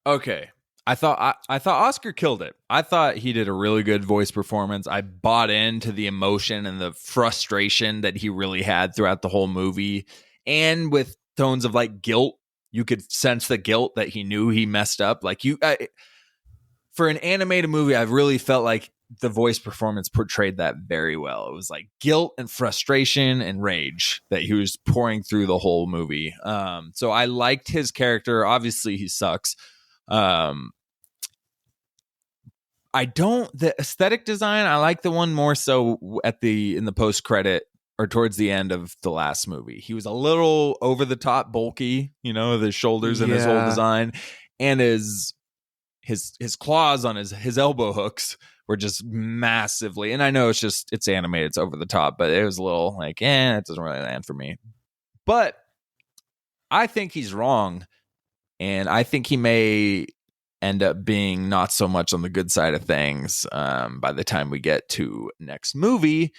Okay. I thought Oscar killed it. I thought he did a really good voice performance. I bought into the emotion and the frustration that he really had throughout the whole movie, and with tones of guilt. You could sense the guilt that he knew he messed up. For an animated movie, I really felt like the voice performance portrayed that very well. It was guilt and frustration and rage that he was pouring through the whole movie. So I liked his character. Obviously, he sucks. The aesthetic design, I like the one more so in the post credit or towards the end of the last movie. He was a little over the top bulky, the shoulders and his whole design, and his claws on his elbow hooks were just massively, and I know it's animated, it's over the top, but it was a little it doesn't really land for me. But I think he's wrong. And I think he may end up being not so much on the good side of things by the time we get to next movie.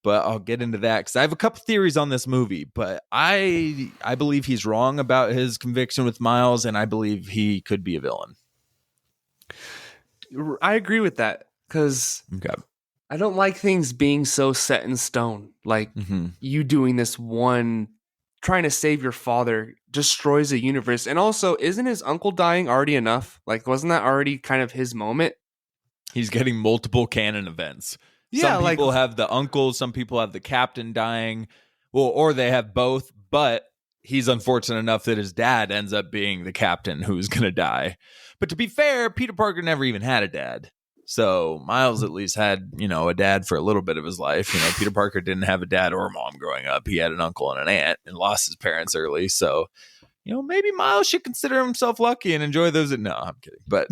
But I'll get into that because I have a couple theories on this movie. But I believe he's wrong about his conviction with Miles, and I believe he could be a villain. I agree with that because I don't like things being so set in stone. You doing this one, trying to save your father destroys a universe. And also, isn't his uncle dying already enough? Wasn't that already kind of his moment? He's getting multiple canon events. Yeah, some people have the uncle, some people have the captain dying. Well, or they have both, but he's unfortunate enough that his dad ends up being the captain who's going to die. But to be fair, Peter Parker never even had a dad. So Miles at least had, a dad for a little bit of his life. Peter Parker didn't have a dad or a mom growing up. He had an uncle and an aunt and lost his parents early. So, maybe Miles should consider himself lucky and enjoy those. No, I'm kidding. But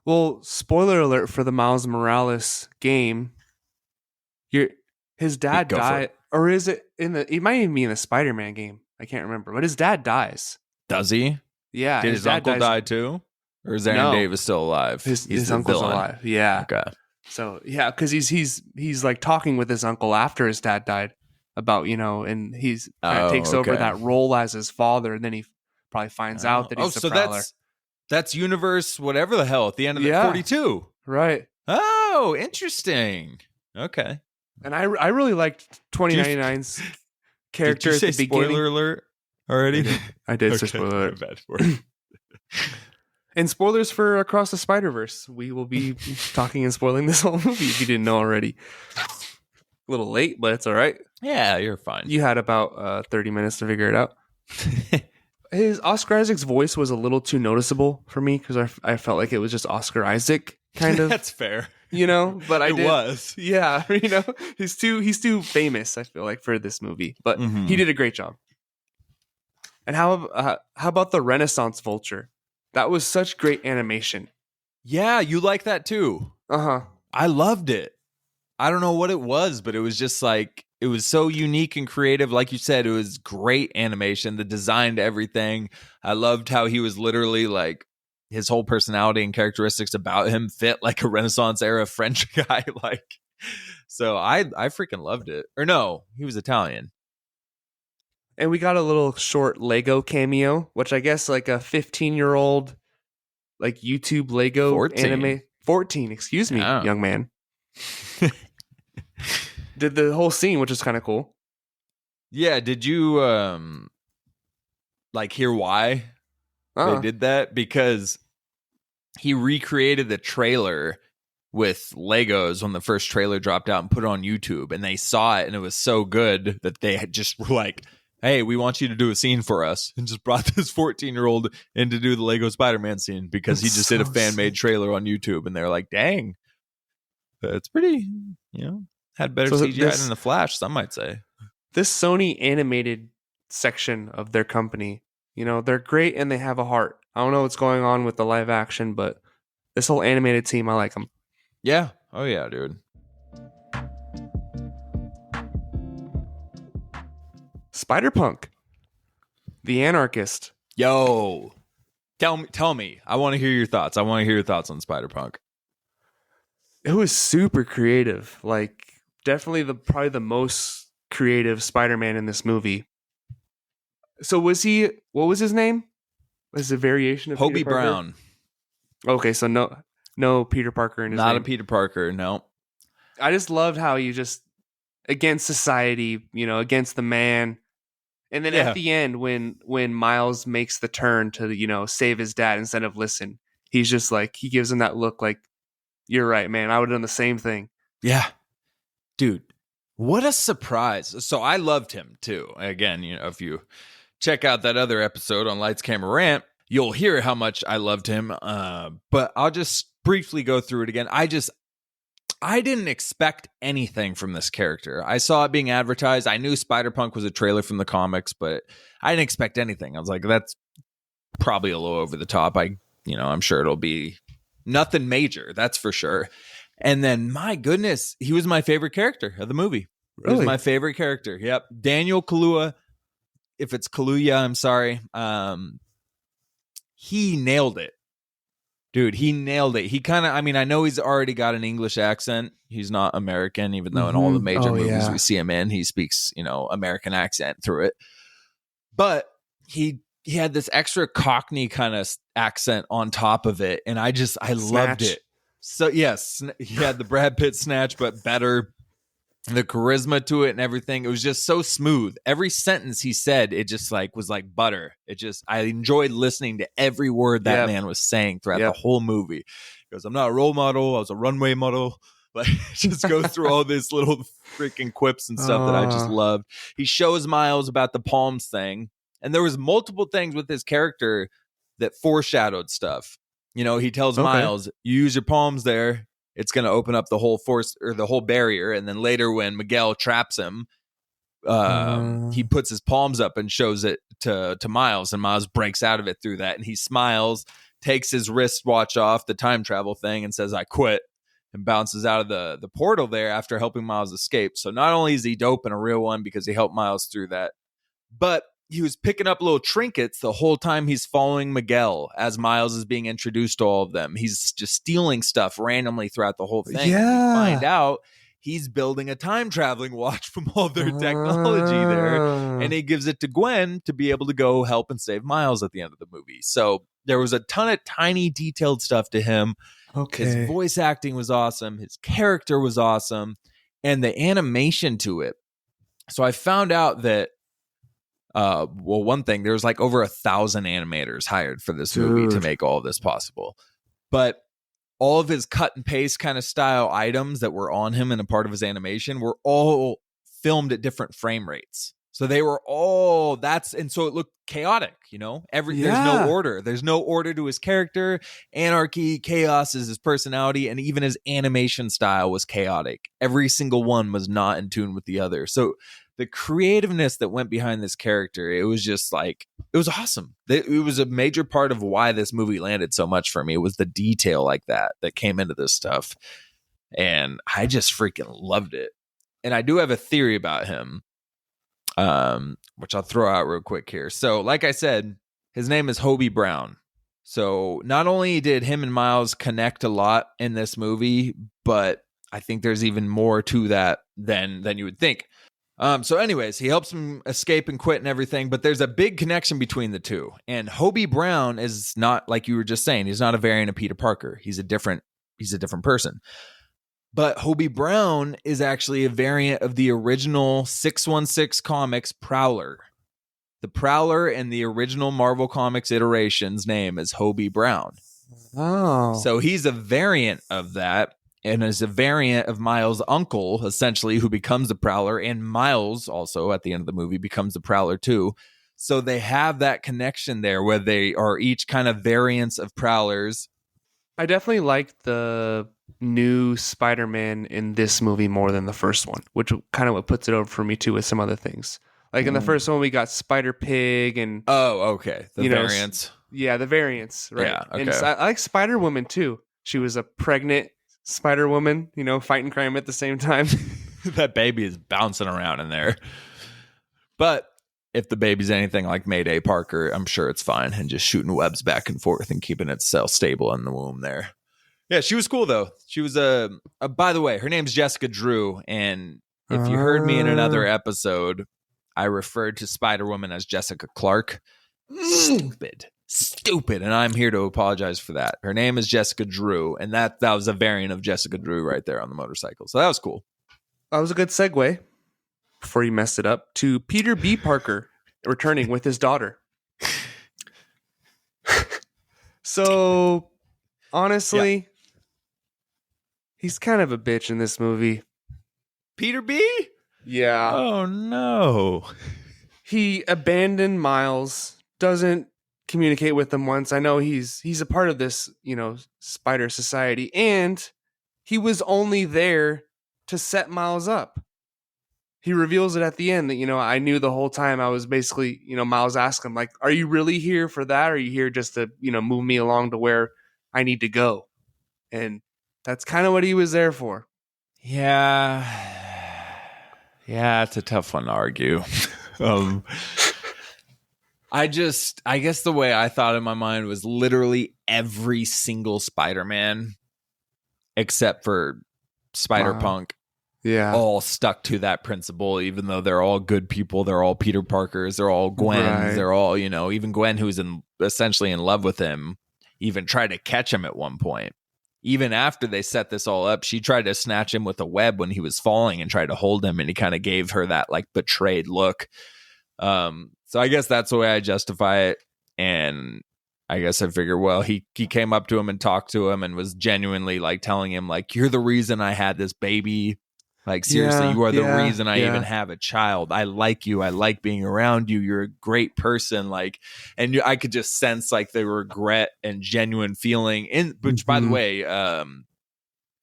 well, spoiler alert for the Miles Morales game. His dad died, or is it it might even be in the Spider-Man game. I can't remember, but his dad dies. Does he? Yeah. Did his uncle die too? Or is Aaron Davis still alive? His uncle's alive. Yeah. Okay. So yeah, because he's talking with his uncle after his dad died about and he's kind of takes over that role as his father, and then he probably finds out that he's the Prowler. That's universe whatever the hell at the end of the 42. Right. Oh, interesting. Okay. And I really liked 2099's character did you at say the beginning. Spoiler alert already? I did say spoiler alert. Bad for it. And spoilers for Across the Spider-Verse. We will be talking and spoiling this whole movie if you didn't know already. A little late, but it's all right. Yeah, you're fine. You had about 30 minutes to figure it out. His Oscar Isaac's voice was a little too noticeable for me because I felt like it was just Oscar Isaac kind of. That's fair. But it was. Yeah, he's too famous, I feel like, for this movie. But he did a great job. And how about the Renaissance Vulture? That was such great animation. Yeah, you like that too. Uh-huh. I loved it. I don't know what it was, but it was just like, it was so unique and creative. Like you said, it was great animation. The design to everything. I loved how he was literally like, his whole personality and characteristics about him fit like a Renaissance era French guy. So I freaking loved it. Or no, he was Italian. And we got a little short Lego cameo, which I guess like a 15-year-old like YouTube Lego 14. anime. 14, excuse me, Yeah. Young man. Did the whole scene, which is kind of cool. Yeah, did you hear why they did that? Because he recreated the trailer with Legos when the first trailer dropped out and put it on YouTube, and they saw it and it was so good that they had just were like, hey, we want you to do a scene for us, and just brought this 14-year-old in to do the Lego Spider-Man scene because he just did a fan-made trailer on YouTube, and they're like, dang, it's pretty, had better CGI than The Flash, some might say. This Sony animated section of their company, they're great and they have a heart. I don't know what's going on with the live action, but this whole animated team, I like them. Yeah. Oh, yeah, dude. Spider-Punk, the anarchist. Yo, tell me. I want to hear your thoughts. I want to hear your thoughts on Spider-Punk. It was super creative. Like, definitely probably the most creative Spider-Man in this movie. So what was his name? Was it a variation of Hobie Peter Parker? Brown. Okay, so no Peter Parker in his name. Not a Peter Parker, no. I just loved how you just against society, against the man. And then at the end when Miles makes the turn to, save his dad instead of listen, he's just like, he gives him that look like, you're right, man. I would have done the same thing. Yeah. Dude, what a surprise. So I loved him too. Again, if you check out that other episode on Lights, Camera, Rant, you'll hear how much I loved him. But I'll just briefly go through it again. I didn't expect anything from this character. I saw it being advertised. I knew Spider-Punk was a trailer from the comics, but I didn't expect anything. I was like, that's probably a little over the top. I'm sure it'll be nothing major. That's for sure. And then, my goodness, he was my favorite character of the movie. Really? He was my favorite character. Yep. Daniel Kaluuya. If it's Kaluuya, I'm sorry. He nailed it. Dude, he nailed it. He kind of, I know he's already got an English accent. He's not American, even though in all the major movies we see him in, he speaks, American accent through it. But he had this extra Cockney kind of accent on top of it. And I loved it. So, yes, he had the Brad Pitt snatch, but better. The charisma to it and everything. It was just so smooth. Every sentence he said, it just was like butter. I enjoyed listening to every word that man was saying throughout the whole movie. He goes, I'm not a role model. I was a runway model. Like, just go through all these little freaking quips and stuff that I just loved. He shows Miles about the palms thing. And there was multiple things with his character that foreshadowed stuff. He tells Miles, you use your palms there, it's going to open up the whole force or the whole barrier. And then later when Miguel traps him, he puts his palms up and shows it to Miles, and Miles breaks out of it through that. And he smiles, takes his wristwatch off, the time travel thing, and says, I quit, and bounces out of the portal there after helping Miles escape. So not only is he dope and a real one because he helped Miles through that, but he was picking up little trinkets the whole time he's following Miguel as Miles is being introduced to all of them. He's just stealing stuff randomly throughout the whole thing. Yeah. And you find out he's building a time traveling watch from all their technology there. And he gives it to Gwen to be able to go help and save Miles at the end of the movie. So there was a ton of tiny detailed stuff to him. Okay. His voice acting was awesome. His character was awesome. And the animation to it. So I found out that Well, one thing, there's like over 1,000 animators hired for this movie to make all of this possible. But all of his cut and paste kind of style items that were on him and a part of his animation were all filmed at different frame rates. So they were all and so it looked chaotic, you know, there's no order. There's no order to his character. Anarchy, chaos is his personality. And even his animation style was chaotic. Every single one was not in tune with the other. So the creativeness that went behind this character, it was just like, it was awesome. It was a major part of why this movie landed so much for me. It was the detail like that came into this stuff. And I just freaking loved it. And I do have a theory about him. Which I'll throw out real quick here. So, like I said, his name is Hobie Brown. So, not only did him and Miles connect a lot in this movie, but I think there's even more to that than you would think. So, anyways, he helps him escape and quit and everything, but there's a big connection between the two. And Hobie Brown is not, like you were just saying, he's not a variant of Peter Parker. He's a different person. But Hobie Brown is actually a variant of the original 616 Comics Prowler. The Prowler in the original Marvel Comics iteration's name is Hobie Brown. Oh. So he's a variant of that, and is a variant of Miles' uncle, essentially, who becomes the Prowler, and Miles also, at the end of the movie, becomes the Prowler too. So they have that connection there where they are each kind of variants of Prowlers. I definitely liked the new Spider-Man in this movie more than the first one, which kind of what puts it over for me too with some other things. Like in the first one, we got Spider-Pig and... Oh, okay. The variants. The variants, right? Yeah, okay. And I like Spider-Woman too. She was a pregnant Spider-Woman, fighting crime at the same time. That baby is bouncing around in there. But if the baby's anything like Mayday Parker, I'm sure it's fine and just shooting webs back and forth and keeping itself stable in the womb there. Yeah, she was cool though. She was by the way, her name's Jessica Drew, and if you heard me in another episode, I referred to Spider-Woman as Jessica Clark. Stupid, and I'm here to apologize for that. Her name is Jessica Drew, and that was a variant of Jessica Drew right there on the motorcycle. So that was cool. That was a good segue, before you messed it up, to Peter B. Parker returning with his daughter. So, honestly, he's kind of a bitch in this movie. Peter B? Yeah. Oh, no. He abandoned Miles, doesn't communicate with him once. I know he's a part of this, spider society, and he was only there to set Miles up. He reveals it at the end that, I knew the whole time. I was basically, Miles asked him, like, are you really here for that? Or are you here just to, move me along to where I need to go? And that's kind of what he was there for. Yeah. Yeah, it's a tough one to argue. I guess the way I thought in my mind was literally every single Spider-Man except for Spider-Punk. Yeah. All stuck to that principle, even though they're all good people. They're all Peter Parkers. They're all Gwens. Right. They're all, even Gwen, who's essentially in love with him, even tried to catch him at one point. Even after they set this all up, she tried to snatch him with a web when he was falling and tried to hold him. And he kind of gave her that like betrayed look. So I guess that's the way I justify it. And I guess I figure, well, he came up to him and talked to him and was genuinely like telling him like, you're the reason I had this baby. Like, seriously, you are the reason I even have a child. I like you. I like being around you. You're a great person. Like, and I could just sense like the regret and genuine feeling. Which, by the way,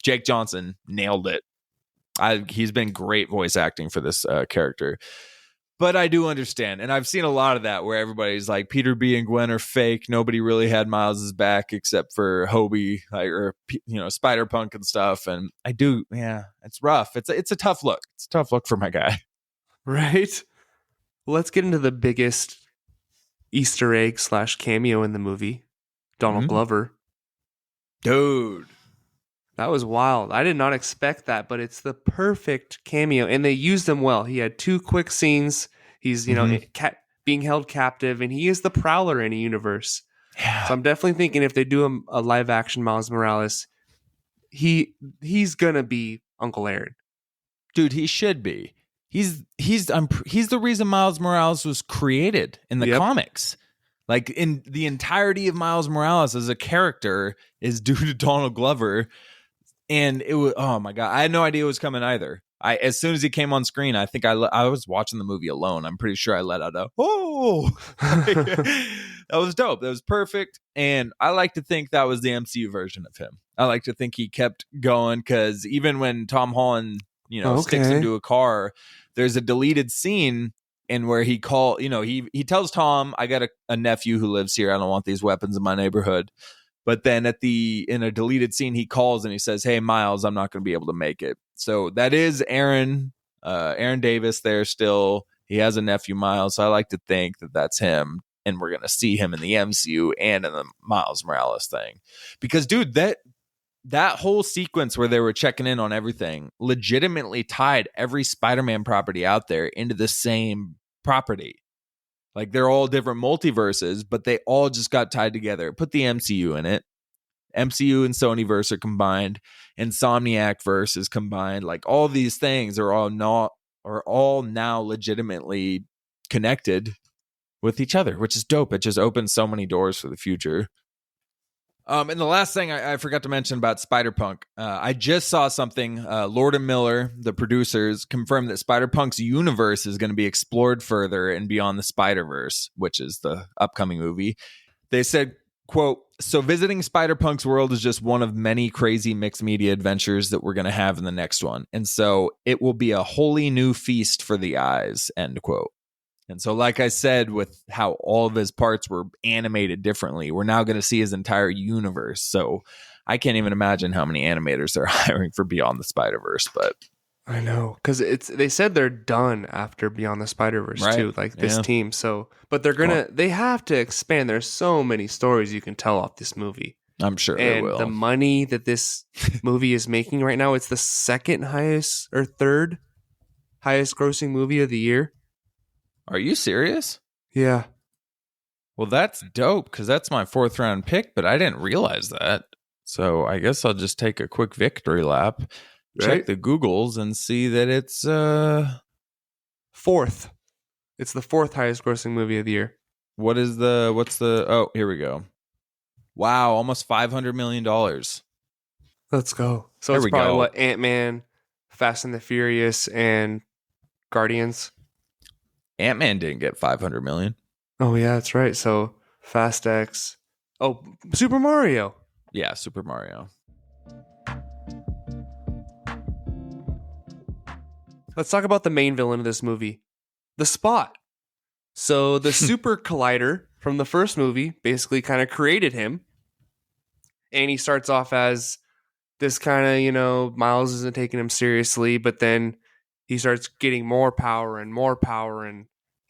Jake Johnson nailed it. He's been great voice acting for this character. But I do understand, and I've seen a lot of that where everybody's like, Peter B and Gwen are fake. Nobody really had Miles's back except for Hobie, or Spider-Punk and stuff. And I do, it's rough. It's a tough look. It's a tough look for my guy, right? Well, let's get into the biggest Easter egg / cameo in the movie, Donald Glover. Dude, that was wild. I did not expect that, but it's the perfect cameo, and they used him well. He had 2 quick scenes. He's, being held captive, and he is the Prowler in a universe. Yeah. So I'm definitely thinking if they do a live action Miles Morales, he's gonna be Uncle Aaron. Dude, he should be. He's the reason Miles Morales was created in the comics. Like, in the entirety of Miles Morales as a character is due to Donald Glover. And it was, oh my God, I had no idea it was coming either. As soon as he came on screen, I think I was watching the movie alone. I'm pretty sure I let out a, oh, that was dope. That was perfect. And I like to think that was the MCU version of him. I like to think he kept going, because even when Tom Holland, sticks into a car, there's a deleted scene and where he he tells Tom, I got a nephew who lives here. I don't want these weapons in my neighborhood. But then in a deleted scene, he calls and he says, hey, Miles, I'm not going to be able to make it. So that is Aaron Davis there still. He has a nephew, Miles. So I like to think that that's him. And we're going to see him in the MCU and in the Miles Morales thing. Because, dude, that whole sequence where they were checking in on everything legitimately tied every Spider-Man property out there into the same property. Like, they're all different multiverses, but they all just got tied together. Put the MCU in it. MCU and Sony verse are combined. Insomniac verse is combined. Like, all these things are all now legitimately connected with each other, which is dope. It just opens so many doors for the future. And the last thing I forgot to mention about Spider-Punk, I just saw something. Lord and Miller, the producers, confirmed that Spider-Punk's universe is going to be explored further and beyond the Spider-Verse, which is the upcoming movie. They said, quote, so visiting Spider-Punk's world is just one of many crazy mixed media adventures that we're going to have in the next one. And so it will be a wholly new feast for the eyes, end quote. And so, like I said, with how all of his parts were animated differently, we're now going to see his entire universe. So I can't even imagine how many animators they're hiring for Beyond the Spider-Verse. But I know, because they said they're done after Beyond the Spider-Verse too, like this team. So, but they have to expand. There's so many stories you can tell off this movie. I'm sure they will. The money that this movie is making right now, it's the second highest or third highest grossing movie of the year. Are you serious? Yeah. Well, that's dope, because that's my 4th round pick, but I didn't realize that. So I guess I'll just take a quick victory lap, check the Googles, and see that it's 4th. It's the 4th highest grossing movie of the year. Oh, here we go. Wow, almost $500 million. Let's go. So it's probably what, Ant-Man, Fast and the Furious, and Guardians? Ant-Man didn't get 500 million. Oh, yeah, that's right. So Fast X. Oh, Super Mario. Yeah, Super Mario. Let's talk about the main villain of this movie, the Spot. So the Super Collider from the first movie basically kind of created him. And he starts off as this kind of, Miles isn't taking him seriously, but then he starts getting more power and,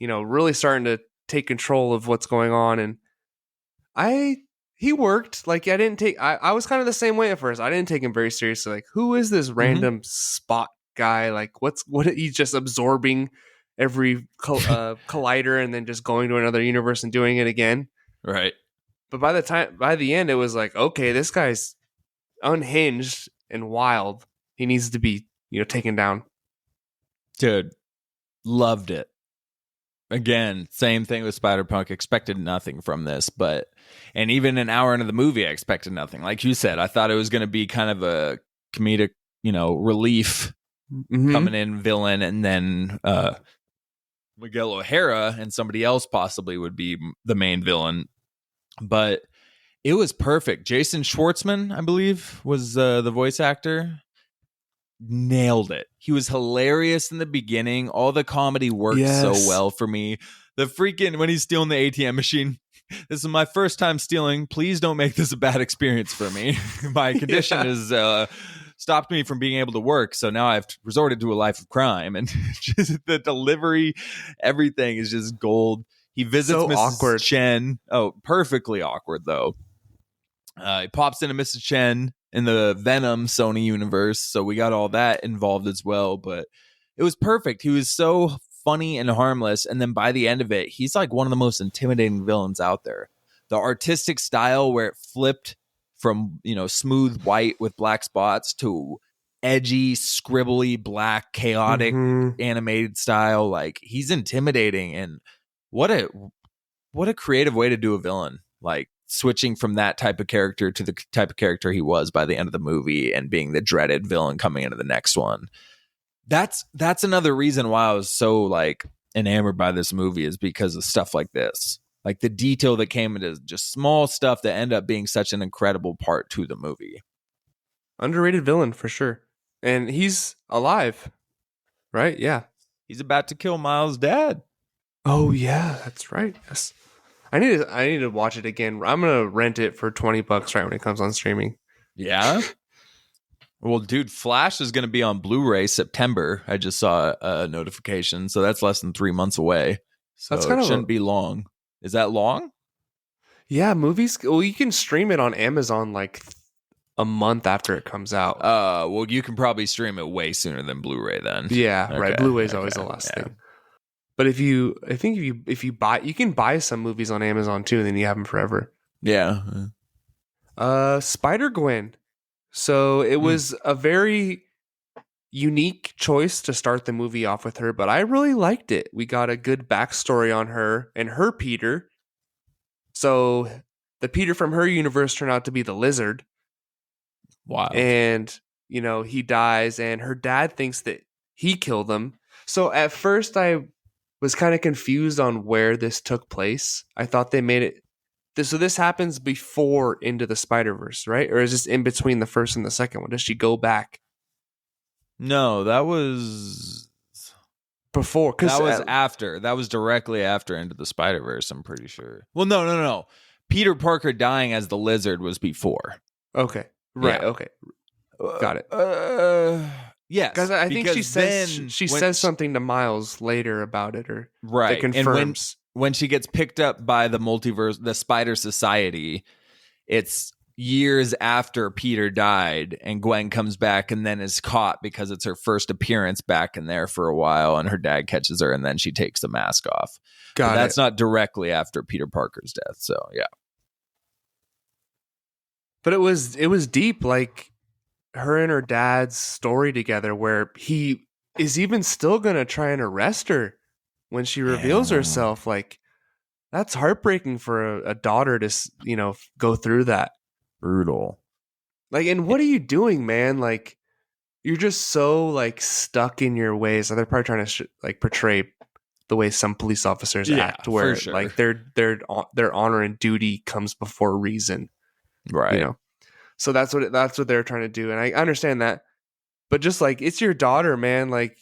really starting to take control of what's going on. And he worked. Like, I was kind of the same way at first. I didn't take him very seriously. Like, who is this random Spot guy? Like, he's just absorbing every collider and then just going to another universe and doing it again. Right. But by the end, it was like, okay, this guy's unhinged and wild. He needs to be, taken down. Dude, loved it. Again, same thing with Spider-Punk. Expected nothing from this, and even an hour into the movie, I expected nothing. Like you said, I thought it was going to be kind of a comedic, relief coming in villain, and then Miguel O'Hara and somebody else possibly would be the main villain. But it was perfect. Jason Schwartzman, I believe, was the voice actor. Nailed it. He was hilarious in the beginning. All the comedy worked so well for me. The freaking, when he's stealing the ATM machine, this is my first time stealing. Please don't make this a bad experience for me. My condition has stopped me from being able to work, so now I've resorted to a life of crime. And just the delivery, everything is just gold. He visits Mrs. Chen. Oh, perfectly awkward, though. He pops into Mrs. Chen in the Venom Sony universe, so we got all that involved as well. But it was perfect. He was so funny and harmless, and then by the end of it, he's like one of the most intimidating villains out there. The artistic style where it flipped from smooth white with black spots to edgy, scribbly, black, chaotic, animated style. Like, he's intimidating, and what a creative way to do a villain. Like, switching from that type of character to the type of character he was by the end of the movie and being the dreaded villain coming into the next one. That's another reason why I was so like enamored by this movie, is because of stuff like this. Like the detail that came into just small stuff that end up being such an incredible part to the movie. Underrated villain for sure. And he's alive, right? Yeah. He's about to kill Miles' dad. Oh yeah, that's right. Yes. I need to watch it again. I'm gonna rent it for $20 right when it comes on streaming. Yeah. Well, dude, Flash is going to be on Blu-ray September. I just saw a notification, so that's less than 3 months away. So it shouldn't be long. Is that long? Yeah, movies. Well, you can stream it on Amazon like a month after it comes out. Well, you can probably stream it way sooner than Blu-ray then. Yeah, okay, right. Blu-ray is always the last thing. But if you buy, you can buy some movies on Amazon too, and then you have them forever. Yeah. Spider-Gwen. So it was a very unique choice to start the movie off with her, but I really liked it. We got a good backstory on her and her Peter. So the Peter from her universe turned out to be the Lizard. Wow. And, you know, he dies, and her dad thinks that he killed him. So at first I was kind of confused on where this took place. I thought they made it. So this happens before Into the Spider-Verse, right? Or is this in between the first and the second one? Does she go back? No, that was before. That was after. That was directly after Into the Spider-Verse, I'm pretty sure. Well, no. Peter Parker dying as the Lizard was before. Okay. Right. Yeah. Okay. Got it. Yes. Because I think she says something to Miles later about it, or right. That confirms. And when she gets picked up by the multiverse, the Spider Society, it's years after Peter died, and Gwen comes back and then is caught because it's her first appearance back in there for a while, and her dad catches her, and then she takes the mask off. That's not directly after Peter Parker's death. So yeah. But it was deep, like her and her dad's story together, where he is even still gonna try and arrest her when she reveals herself. Like, that's heartbreaking for a daughter to, you know, go through that. Brutal. Like, and what are you doing, man? Like, you're just so like stuck in your ways. They're probably trying to like portray the way some police officers act, where like their honor and duty comes before reason. Right. You know, so that's what they're trying to do, and I understand that. But just like, it's your daughter, man. Like,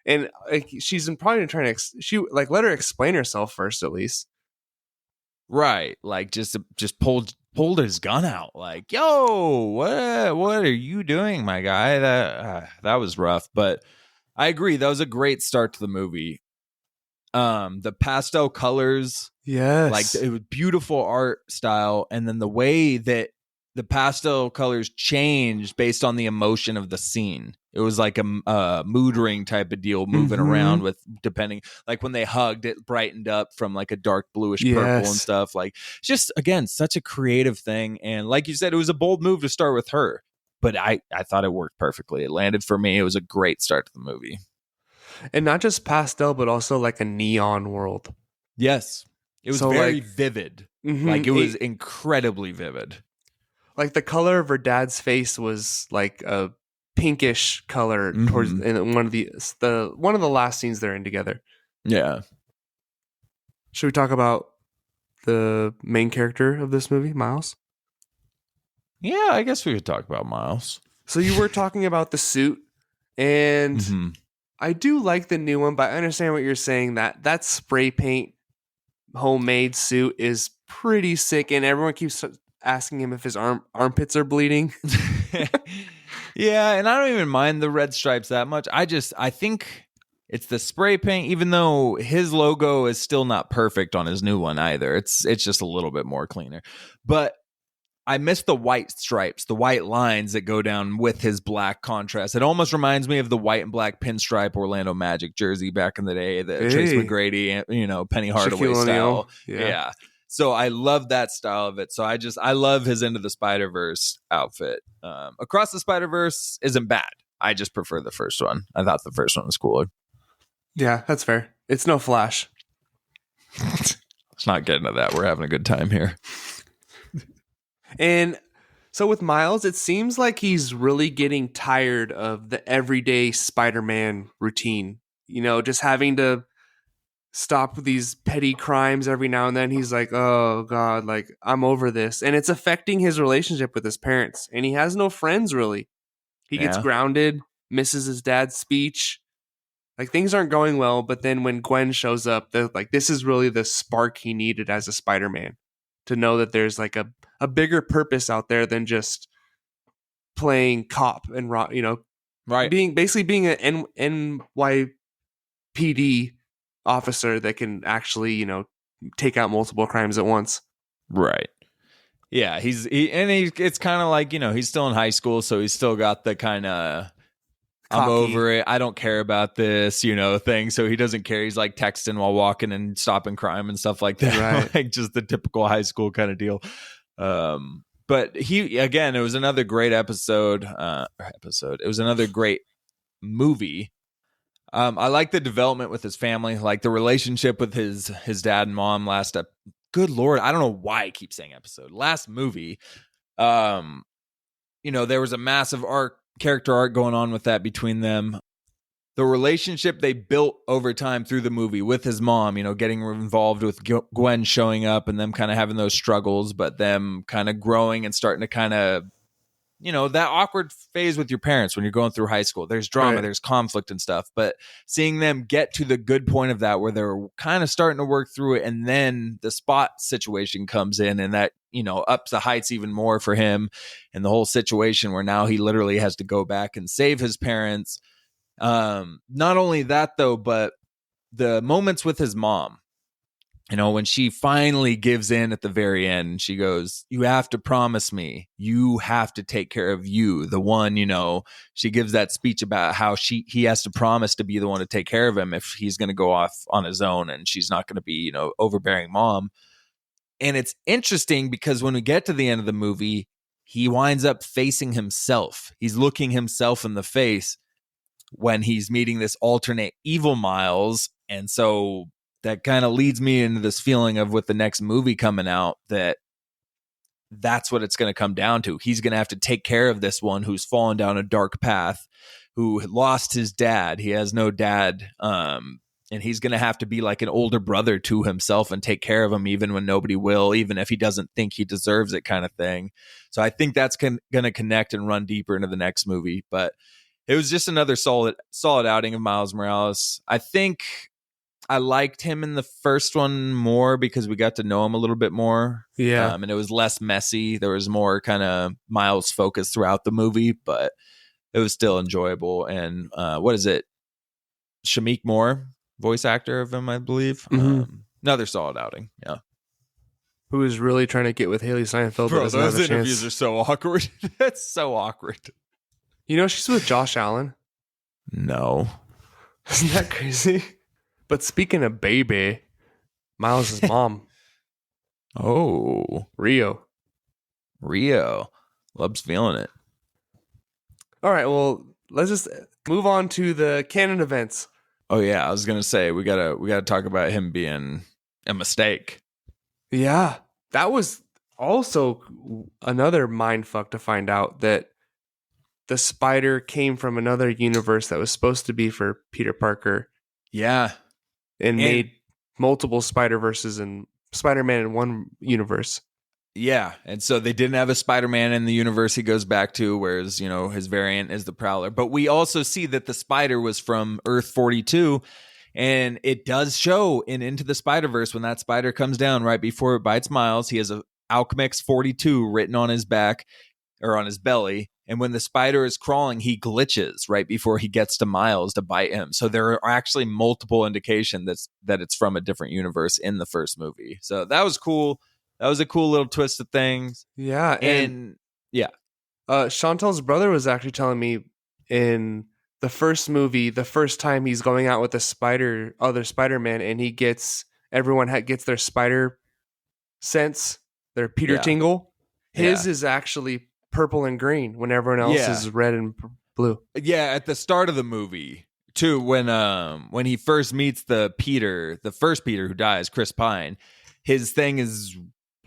and like, she's probably trying to let her explain herself first, at least. Right. Like, just pulled his gun out. Like, yo, what are you doing, my guy? That was rough, but I agree. That was a great start to the movie. The pastel colors, yes, like, it was beautiful art style, and then the way that the pastel colors changed based on the emotion of the scene. It was like a mood ring type of deal, moving around with, depending, like when they hugged, it brightened up from like a dark bluish purple and stuff. Like, just, again, such a creative thing. And like you said, it was a bold move to start with her, but I thought it worked perfectly. It landed for me. It was a great start to the movie. And not just pastel, but also like a neon world. Yes. It was very vivid. Like, it was incredibly vivid. Like, the color of her dad's face was like a pinkish color towards in one of the last scenes they're in together. Yeah. Should we talk about the main character of this movie, Miles? Yeah, I guess we could talk about Miles. So you were talking about the suit, and I do like the new one, but I understand what you're saying, that spray paint homemade suit is pretty sick, and everyone keeps asking him if his armpits are bleeding. Yeah, and I don't even mind the red stripes that much. I think it's the spray paint, even though his logo is still not perfect on his new one either. It's just a little bit more cleaner. But I miss the white stripes, the white lines that go down with his black contrast. It almost reminds me of the white and black pinstripe Orlando Magic jersey back in the day, the Trace McGrady, Penny Hardaway style. Yeah. So I love that style of it. So I love his Into the Spider-Verse outfit. Across the Spider-Verse isn't bad. I just prefer the first one. I thought the first one was cooler. Yeah, that's fair. It's no Flash. Let's not get into that. We're having a good time here. And so with Miles, it seems like he's really getting tired of the everyday Spider-Man routine. You know, just having to stop these petty crimes every now and then. He's like, oh God, like I'm over this. And it's affecting his relationship with his parents. And he has no friends really. He gets grounded, misses his dad's speech. Like things aren't going well. But then when Gwen shows up, like this is really the spark he needed as a Spider-Man, to know that there's like a bigger purpose out there than just playing cop and, you know, right, being an NYPD officer that can actually, you know, take out multiple crimes at once. Right. Yeah, it's kind of like, you know, he's still in high school, so he's still got the kind of I'm over it, I don't care about this, you know, thing. So he doesn't care. He's like texting while walking and stopping crime and stuff like that. Right. Like just the typical high school kind of deal. But it was another great episode. It was another great movie. I like the development with his family, like the relationship with his dad and mom good Lord, I don't know why I keep saying episode. Last movie, you know, there was a massive character arc going on with that between them. The relationship they built over time through the movie with his mom, you know, getting involved with Gwen showing up and them kind of having those struggles, but them kind of growing and starting to kind of, you know, that awkward phase with your parents when you're going through high school. There's drama, right. There's conflict and stuff, but seeing them get to the good point of that where they're kind of starting to work through it, and then the Spot situation comes in and that, you know, ups the heights even more for him, and the whole situation where now he literally has to go back and save his parents. Not only that though, but the moments with his mom, you know, when she finally gives in at the very end, she goes, you have to promise me, you have to take care of you. The one, you know, she gives that speech about how he has to promise to be the one to take care of him if he's going to go off on his own, and she's not going to be, you know, overbearing mom. And it's interesting because when we get to the end of the movie, he winds up facing himself. He's looking himself in the face when he's meeting this alternate evil Miles. And so that kind of leads me into this feeling of with the next movie coming out, that's what it's going to come down to. He's going to have to take care of this one who's fallen down a dark path, who lost his dad. He has no dad. And he's going to have to be like an older brother to himself and take care of him, even when nobody will, even if he doesn't think he deserves it, kind of thing. So I think that's going to connect and run deeper into the next movie. But it was just another solid outing of Miles Morales. I think I liked him in the first one more because we got to know him a little bit more. Yeah. And it was less messy. There was more kind of Miles focus throughout the movie, but it was still enjoyable. And what is it? Shamik Moore, voice actor of him, I believe. Mm-hmm. Another solid outing. Yeah. Who is really trying to get with Haley Steinfeld. Bro, those interviews are so awkward. That's so awkward. You know, she's with Josh Allen. No. Isn't that crazy? But speaking of baby, Miles' mom. Oh. Rio. Loves feeling it. All right, well, let's just move on to the Canon events. Oh yeah, I was gonna say we gotta talk about him being a mistake. Yeah. That was also another mindfuck to find out that the spider came from another universe that was supposed to be for Peter Parker. Yeah. And made multiple Spider-Verses and Spider-Man in one universe. Yeah. And so they didn't have a Spider-Man in the universe he goes back to, whereas, you know, his variant is the Prowler. But we also see that the spider was from Earth 42. And it does show in Into the Spider-Verse when that spider comes down right before it bites Miles. He has a Alchemix 42 written on his back or on his belly. And when the spider is crawling, he glitches right before he gets to Miles to bite him. So there are actually multiple indications that it's from a different universe in the first movie. So that was cool. That was a cool little twist of things. Yeah. And yeah. Chantel's brother was actually telling me in the first movie, the first time he's going out with other Spider-Man, and he gets everyone gets their spider scents. They're Peter Tingle. His is actually purple and green when everyone else is red and blue. Yeah, at the start of the movie too, when he first meets the first Peter who dies, Chris Pine, his thing is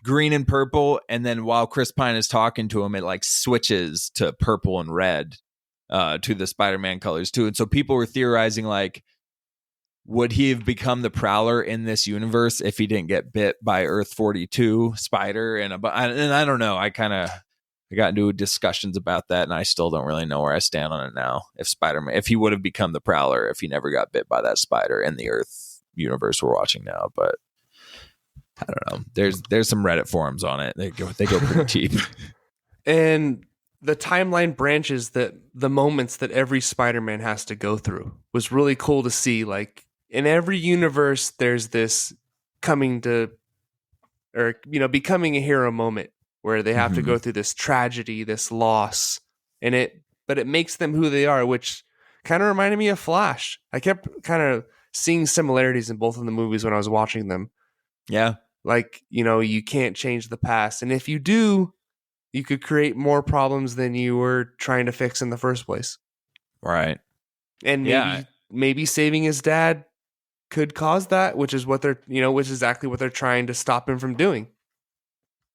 green and purple, and then while Chris Pine is talking to him, it like switches to purple and red to the Spider-Man colors too. And so people were theorizing like, would he have become the Prowler in this universe if he didn't get bit by Earth 42 spider? And I don't know. I got into discussions about that, and I still don't really know where I stand on it now. If he would have become the Prowler if he never got bit by that spider in the Earth universe we're watching now, but I don't know. There's some Reddit forums on it. They go pretty deep. And the timeline branches that the moments that every Spider-Man has to go through was really cool to see. Like in every universe, there's this becoming a hero moment where they have to go through this tragedy, this loss, but it makes them who they are, which kind of reminded me of Flash. I kept kind of seeing similarities in both of the movies when I was watching them. Yeah. Like, you can't change the past. And if you do, you could create more problems than you were trying to fix in the first place. Right. And maybe saving his dad could cause that, which is exactly what they're trying to stop him from doing.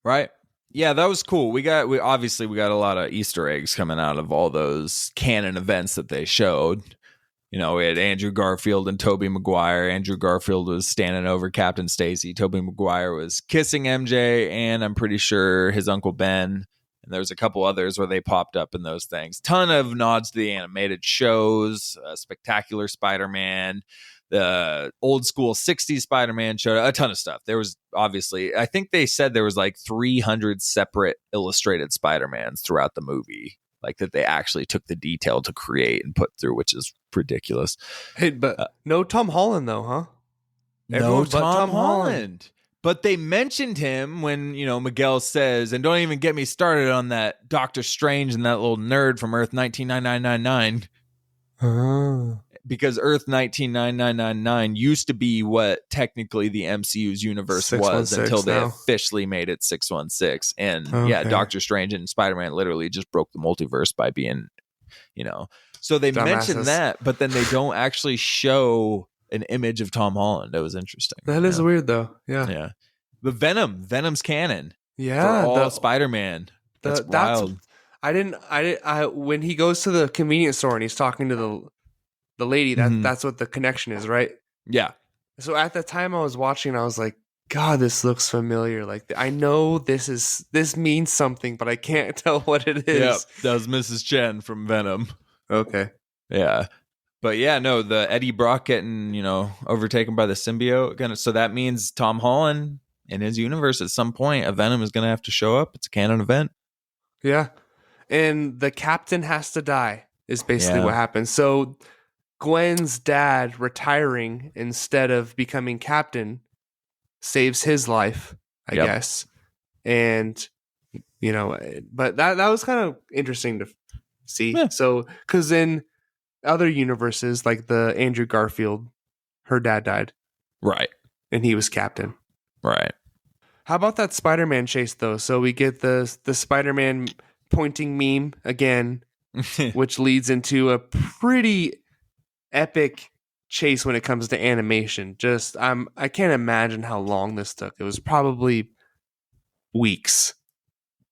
Right. Yeah, that was cool. We got a lot of Easter eggs coming out of all those canon events that they showed. We had Andrew Garfield and Tobey Maguire. Andrew Garfield was standing over Captain Stacy. Tobey Maguire was kissing MJ, and I'm pretty sure his Uncle Ben. And there's a couple others where they popped up in those things. Ton of nods to the animated shows, Spectacular Spider-Man, the old school 60s Spider-Man show, a ton of stuff. There was obviously, I think they said there was like 300 separate illustrated Spider-Mans throughout the movie. Like that they actually took the detail to create and put through, which is ridiculous. Hey, but no Tom Holland though, huh? No Tom Holland. But they mentioned him when, Miguel says, and don't even get me started on that Doctor Strange and that little nerd from Earth 199999. Because Earth 199999 used to be what technically the MCU's universe was until they officially made it 616. And Doctor Strange and Spider-Man literally just broke the multiverse by being, So they mentioned that, but then they don't actually show an image of Tom Holland. That was interesting. That is weird though. Yeah. Yeah. But Venom's canon. Yeah. For all Spider-Man. That's wild. When he goes to the convenience store and he's talking to the lady, that's what the connection is, right? Yeah. So at the time I was watching, I was like, God, this looks familiar. Like I know this means something, but I can't tell what it is. Yeah, that was Mrs. Chen from Venom. Okay. Yeah. But yeah, no, the Eddie Brock getting, overtaken by the symbiote. So that means Tom Holland in his universe at some point, a Venom is going to have to show up. It's a canon event. Yeah. And the captain has to die is basically what happens. So Gwen's dad retiring instead of becoming captain saves his life, I guess. And, but that was kind of interesting to see. Yeah. So, because in other universes, like the Andrew Garfield, her dad died. Right. And he was captain. Right. How about that Spider-Man chase, though? So we get the Spider-Man pointing meme again, which leads into a pretty epic chase when it comes to animation. Just I can't imagine how long this took. It was probably weeks.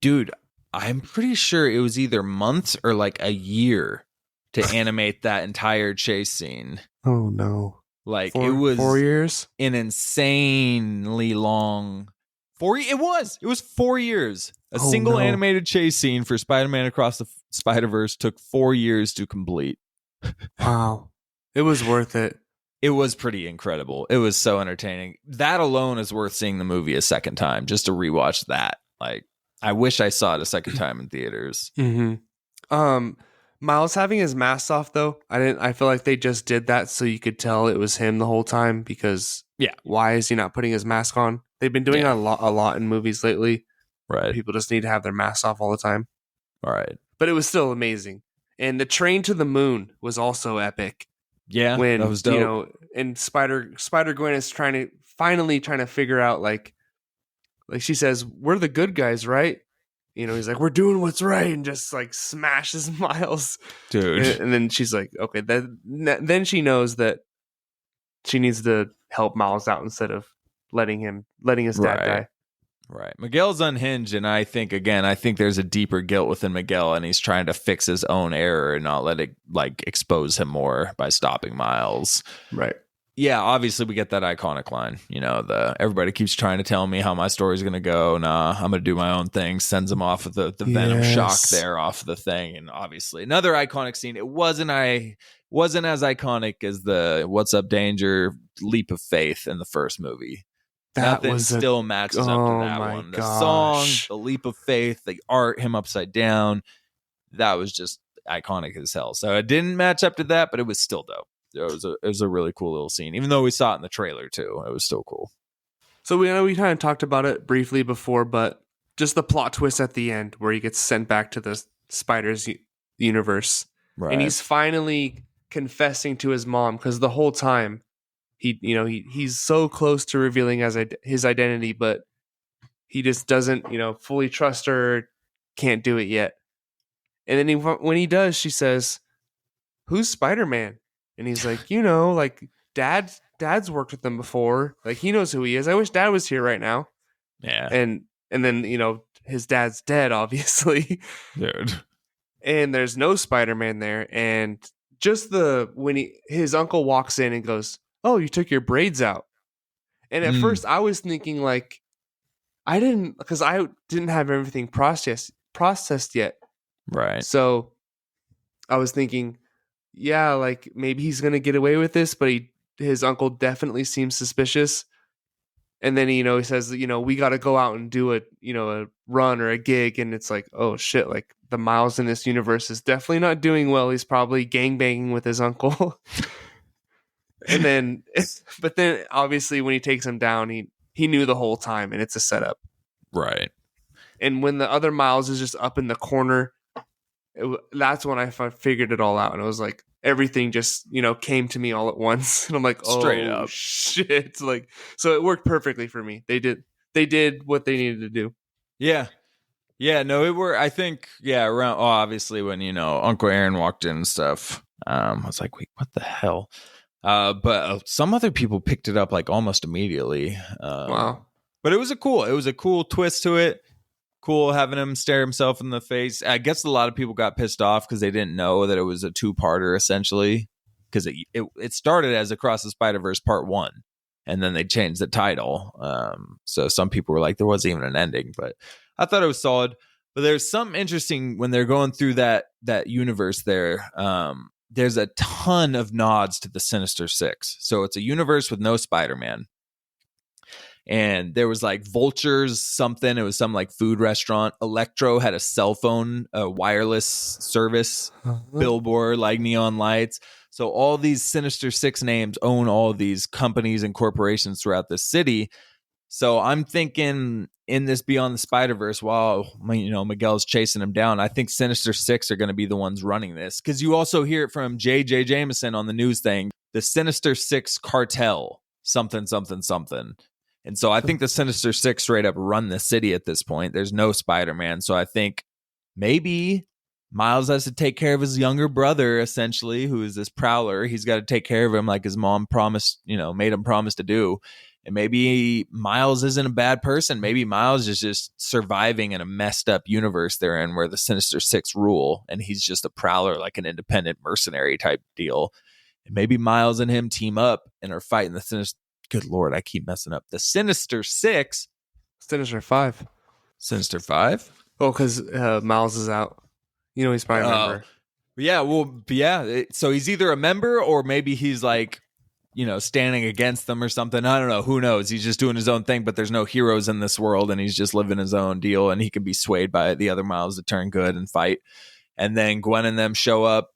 Dude, I'm pretty sure it was either months or like a year to animate that entire chase scene. Oh no. Like it was 4 years? An insanely long it was 4 years. A single animated chase scene for Spider-Man Across the Spider-Verse took 4 years to complete. Wow. It was worth it. It was pretty incredible. It was so entertaining. That alone is worth seeing the movie a second time just to rewatch that. Like, I wish I saw it a second time in theaters. Mm-hmm. Miles having his mask off though, I feel like they just did that so you could tell it was him the whole time because why is he not putting his mask on? They've been doing a lot in movies lately. Right. People just need to have their masks off all the time. All right. But it was still amazing. And the train to the moon was also epic. Yeah, when that was dope. And Spider-Gwen is finally trying to figure out like like she says, we're the good guys, right? He's like, we're doing what's right, and just like smashes Miles, dude. And then she's like, okay, then she knows that she needs to help Miles out instead of letting his dad die. Right. Miguel's unhinged, and I think there's a deeper guilt within Miguel, and he's trying to fix his own error and not let it like expose him more by stopping Miles. Right. Yeah, obviously we get that iconic line. Everybody keeps trying to tell me how my story's gonna go. Nah, I'm gonna do my own thing. Sends him off with the venom shock there off the thing, and obviously another iconic scene. It wasn't as iconic as the "What's Up, Danger" leap of faith in the first movie. Nothing still matches up to that one. The song, the leap of faith, the art, him upside down. That was just iconic as hell. So it didn't match up to that, but it was still dope. It was a really cool little scene, even though we saw it in the trailer too. It was still cool. So we kind of talked about it briefly before, but just the plot twist at the end where he gets sent back to the Spider's universe, right. And he's finally confessing to his mom, because the whole time he's so close to revealing his identity, but he just doesn't fully trust her, can't do it yet. And then when he does, she says, "Who's Spider-Man?" And he's like, like dad's worked with him before. Like, he knows who he is. I wish dad was here right now. Yeah. And then, his dad's dead, obviously. Dude. And there's no Spider-Man there. And just when his uncle walks in and goes, "Oh, you took your braids out." And at first I was thinking like, because I didn't have everything processed yet. Right. So I was thinking, yeah, like maybe he's going to get away with this, but his uncle definitely seems suspicious. And then, he says, we got to go out and do a run or a gig. And it's like, oh shit, like the Miles in this universe is definitely not doing well. He's probably gangbanging with his uncle. And then, but then obviously when he takes him down, he knew the whole time, and it's a setup. Right. And when the other Miles is just up in the corner, that's when I figured it all out. And it was like, everything just, came to me all at once. And I'm like, oh, straight up shit. Like, so it worked perfectly for me. They did what they needed to do. Yeah. Yeah. No, I think, around, obviously when, Uncle Aaron walked in and stuff, I was like, wait, what the hell? But some other people picked it up like almost immediately. Wow. But it was a cool twist to it. Cool having him stare himself in the face. I guess a lot of people got pissed off because they didn't know that it was a two-parter essentially, because it started as Across the Spider-Verse Part 1, and then they changed the title. So some people were like, there wasn't even an ending, but I thought it was solid. But there's something interesting when they're going through that universe there. There's a ton of nods to the Sinister Six. So it's a universe with no Spider-Man. And there was like Vultures something. It was some like food restaurant. Electro had a cell phone, a wireless service, billboard, like neon lights. So all these Sinister Six names own all of these companies and corporations throughout the city. So I'm thinking in this Beyond the Spider-Verse, while Miguel's chasing him down, I think Sinister Six are going to be the ones running this. Because you also hear it from J.J. Jameson on the news thing, the Sinister Six cartel, something. And so I think the Sinister Six straight up run the city at this point. There's no Spider-Man. So I think maybe Miles has to take care of his younger brother, essentially, who is this prowler. He's got to take care of him like his mom promised, made him promise to do. And maybe Miles isn't a bad person. Maybe Miles is just surviving in a messed up universe they're in where the Sinister Six rule. And he's just a prowler, like an independent mercenary type deal. And maybe Miles and him team up and are fighting the Sinister. Good Lord, I keep messing up. The Sinister Six. Sinister Five. Sinister Five? Oh, because Miles is out. He's probably a member. So he's either a member or maybe he's like, standing against them or something. I don't know. Who knows? He's just doing his own thing, but there's no heroes in this world and he's just living his own deal and he can be swayed by the other Miles to turn good and fight. And then Gwen and them show up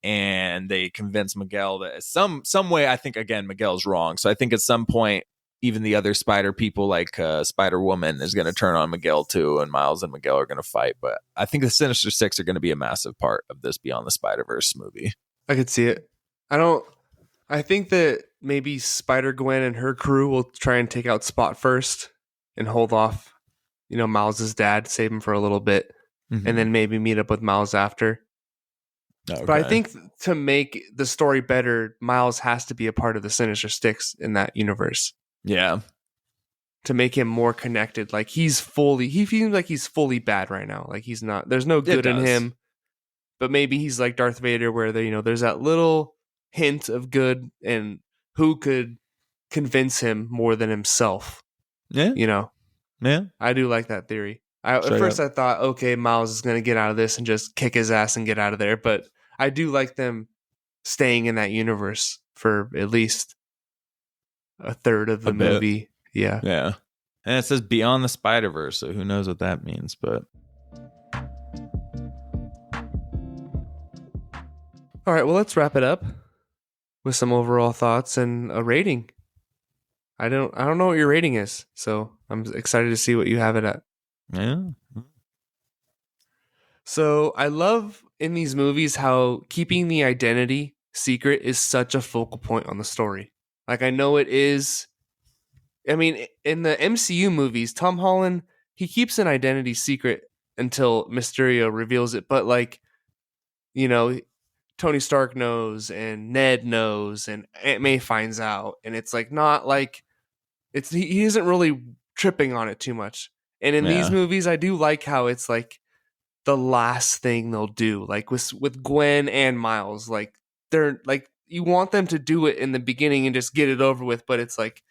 and they convince Miguel that some way, I think, again, Miguel's wrong. So I think at some point, even the other spider people like Spider-Woman is going to turn on Miguel too, and Miles and Miguel are going to fight. But I think the Sinister Six are going to be a massive part of this Beyond the Spider-Verse movie. I could see it. I think that maybe Spider-Gwen and her crew will try and take out Spot first, and hold off, Miles' dad, save him for a little bit, and then maybe meet up with Miles after. Okay. But I think to make the story better, Miles has to be a part of the Sinister Six in that universe. Yeah. To make him more connected. Like he feels like he's fully bad right now. Like he's not, there's no good in him, but maybe he's like Darth Vader where there's that little hint of good, and who could convince him more than himself. Yeah. Yeah. I do like that theory. At first I thought, okay, Miles is going to get out of this and just kick his ass and get out of there. But I do like them staying in that universe for at least a third of the movie. Yeah. Yeah. And it says Beyond the Spider-Verse, so who knows what that means, but. All right, well, let's wrap it up with some overall thoughts and a rating. I don't know what your rating is, so I'm excited to see what you have it at. Yeah. So I love in these movies how keeping the identity secret is such a focal point on the story. Like, I know it is. I mean, in the MCU movies, Tom Holland, he keeps an identity secret until Mysterio reveals it. But like, Tony Stark knows, and Ned knows, and Aunt May finds out. And it's like, not like, he isn't really tripping on it too much. And in these movies, I do like how it's like the last thing they'll do. Like with Gwen and Miles, like they're like, you want them to do it in the beginning and just get it over with, but it's like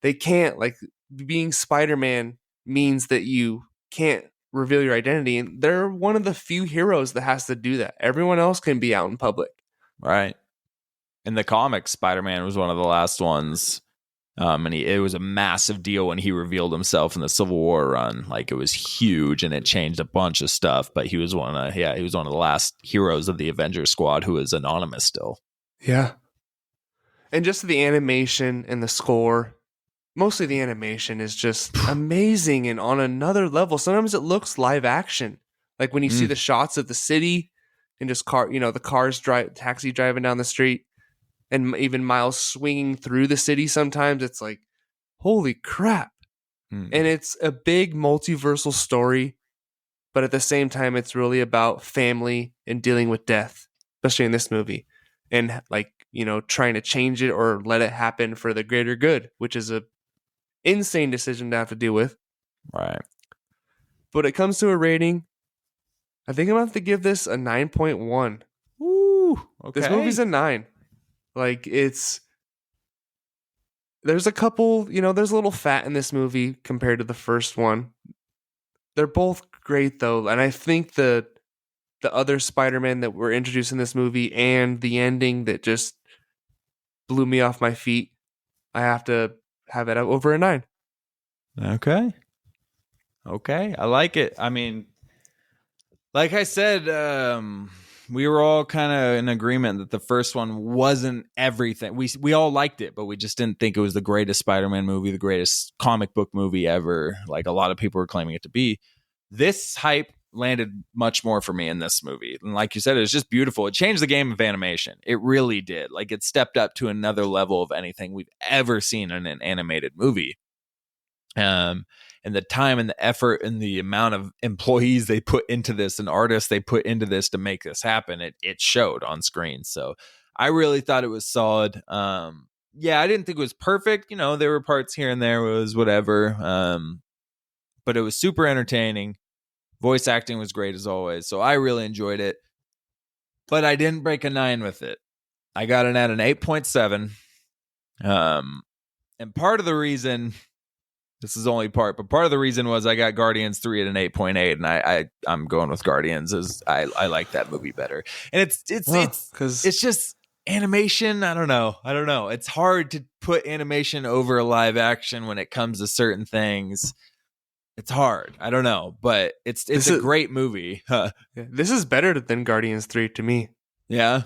they can't. Like, being Spider-Man means that you can't reveal your identity, and they're one of the few heroes that has to do that. Everyone else can be out in public. Right. In the comics, Spider-Man was one of the last ones. And it was a massive deal when he revealed himself in the Civil War run. Like, it was huge, and it changed a bunch of stuff. But he was one of the last heroes of the Avengers squad who is anonymous still. Yeah. And just the animation and the score, mostly the animation, is just amazing and on another level. Sometimes it looks live action. Like when you see the shots of the city and just the taxi driving down the street. And even Miles swinging through the city sometimes, it's like, holy crap. And it's a big multiversal story, but at the same time, it's really about family and dealing with death, especially in this movie. And like, trying to change it or let it happen for the greater good, which is a insane decision to have to deal with. Right. But it comes to a rating, I think I'm going to have to give this a 9.1. Ooh, okay. This movie's a 9. Like, there's a couple, there's a little fat in this movie compared to the first one. They're both great though. And I think the other Spider-Man that were introduced in this movie and the ending that just blew me off my feet, I have to have it over a 9. Okay. I like it. I mean, like I said, we were all kind of in agreement that the first one wasn't everything. We all liked it, but we just didn't think it was the greatest Spider-Man movie, the greatest comic book movie ever, like a lot of people were claiming it to be. This hype landed much more for me in this movie. And like you said, it was just beautiful. It changed the game of animation. It really did. Like, it stepped up to another level of anything we've ever seen in an animated movie. And the time and the effort and the amount of employees they put into this and artists they put into this to make this happen, it showed on screen. So I really thought it was solid. I didn't think it was perfect. There were parts here and there, it was whatever. But it was super entertaining. Voice acting was great as always. So I really enjoyed it. But I didn't break a 9 with it. I got it at an 8.7. And part of the reason... This is only part of the reason was I got Guardians 3 at an 8.8, and I'm going with Guardians as I like that movie better. And it's just animation. I don't know. It's hard to put animation over a live action when it comes to certain things. It's hard. I don't know, but it's a great movie. Huh. This is better than Guardians 3 to me. Yeah.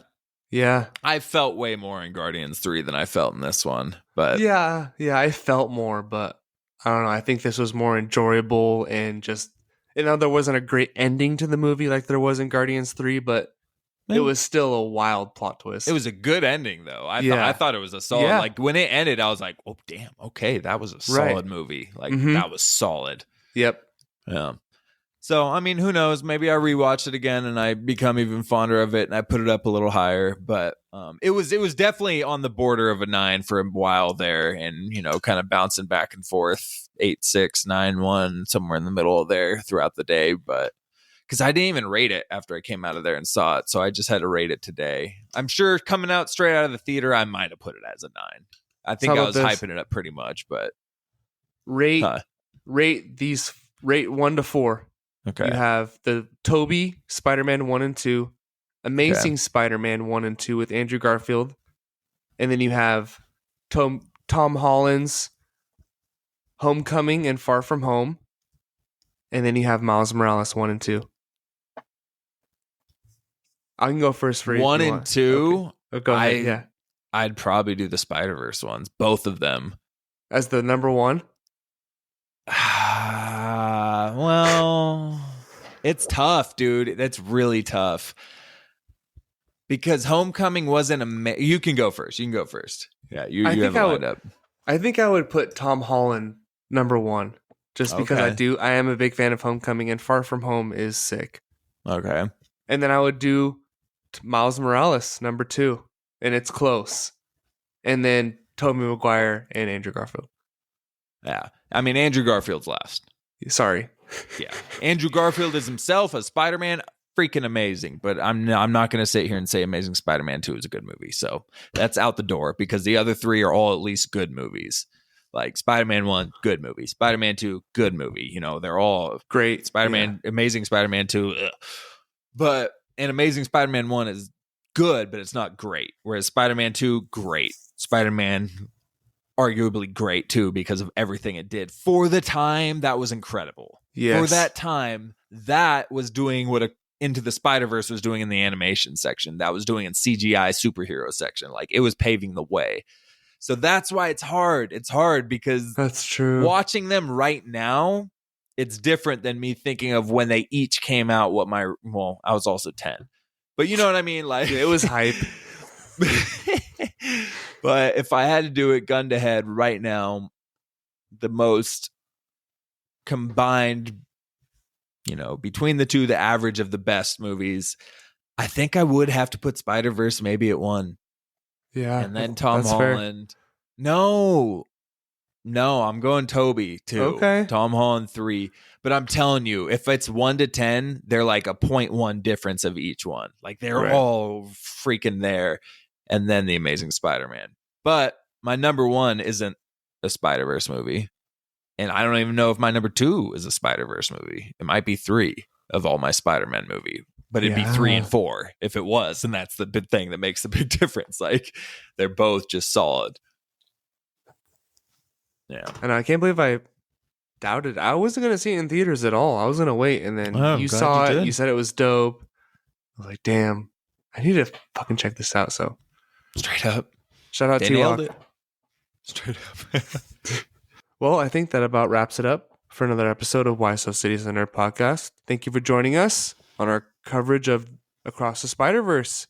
Yeah. I felt way more in Guardians 3 than I felt in this one. But yeah, I felt more, but I don't know. I think this was more enjoyable and just, there wasn't a great ending to the movie like there was in Guardians 3, but it was still a wild plot twist. It was a good ending, though. I thought it was a solid. Yeah. Like, when it ended, I was like, oh, damn. Okay, that was a solid movie. Like, that was solid. Yep. Yeah. So, I mean, who knows? Maybe I rewatch it again and I become even fonder of it and I put it up a little higher. But it was definitely on the border of a 9 for a while there, and, you know, kind of bouncing back and forth, 8.6, 9.1, somewhere in the middle of there throughout the day. But because I didn't even rate it after I came out of there and saw it, so I just had to rate it today. I'm sure coming out straight out of the theater, I might have put it as a 9. I think I was hyping it up pretty much, but rate 1 to 4. Okay. You have the Tobey Spider-Man 1 and 2, Amazing Spider-Man 1 and 2 with Andrew Garfield, and then you have Tom Holland's Homecoming and Far From Home, and then you have Miles Morales 1 and 2. I can go first for 1 and 2. Okay. Go ahead. Yeah, I'd probably do the Spider-Verse ones, both of them, as the number 1. Well, it's tough, dude. That's really tough. Because Homecoming wasn't you can go first. Yeah, you have it lined up. I think I would put Tom Holland number 1, just because I am a big fan of Homecoming, and Far From Home is sick. Okay. And then I would do Miles Morales number 2, and it's close. And then Tobey Maguire and Andrew Garfield. Yeah. I mean, Andrew Garfield's last. Sorry. Yeah. Andrew Garfield is himself as Spider-Man, freaking amazing. But I'm not going to sit here and say Amazing Spider-Man 2 is a good movie. So that's out the door, because the other 3 are all at least good movies. Like Spider-Man 1, good movie. Spider-Man 2, good movie. You know, they're all great. Spider-Man, Amazing Spider-Man 2. Ugh. But an Amazing Spider-Man 1 is good, but it's not great. Whereas Spider-Man 2, great. Spider-Man, arguably great too, because of everything it did for the time. That was incredible. Yes. For that time, that was doing what Into the Spider-Verse was doing in the animation section. That was doing in CGI superhero section. Like, it was paving the way. So that's why it's hard. It's hard because that's true. Watching them right now, it's different than me thinking of when they each came out. I was also 10, but you know what I mean? Like, it was hype. But if I had to do it gun to head right now, the most combined, you know, between the two, the average of the best movies, I think I would have to put Spider-Verse maybe at 1. Yeah. And then Tom Holland. Fair. No, I'm going Tobey 2. Okay. Tom Holland 3. But I'm telling you, if it's 1 to 10, they're like a 0.1 difference of each one. Like, they're all freaking there. And then The Amazing Spider-Man. But my number 1 isn't a Spider-Verse movie. And I don't even know if my number 2 is a Spider-Verse movie. It might be 3 of all my Spider-Man movie. But it'd be 3 and 4 if it was. And that's the big thing that makes the big difference. Like, they're both just solid. Yeah. And I can't believe I doubted. I wasn't going to see it in theaters at all. I was going to wait. And then you saw it. You said it was dope. I was like, damn, I need to fucking check this out. So straight up. Shout out to you. Straight up. Well, I think that about wraps it up for another episode of Why So Cities and Nerd Podcast. Thank you for joining us on our coverage of Across the Spider-Verse.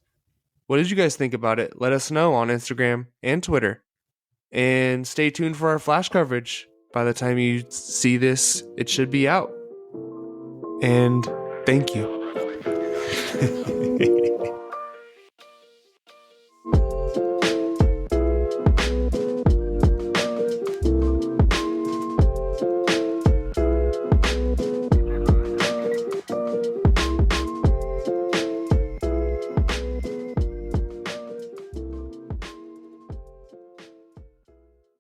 What did you guys think about it? Let us know on Instagram and Twitter. And stay tuned for our flash coverage. By the time you see this, it should be out. And thank you.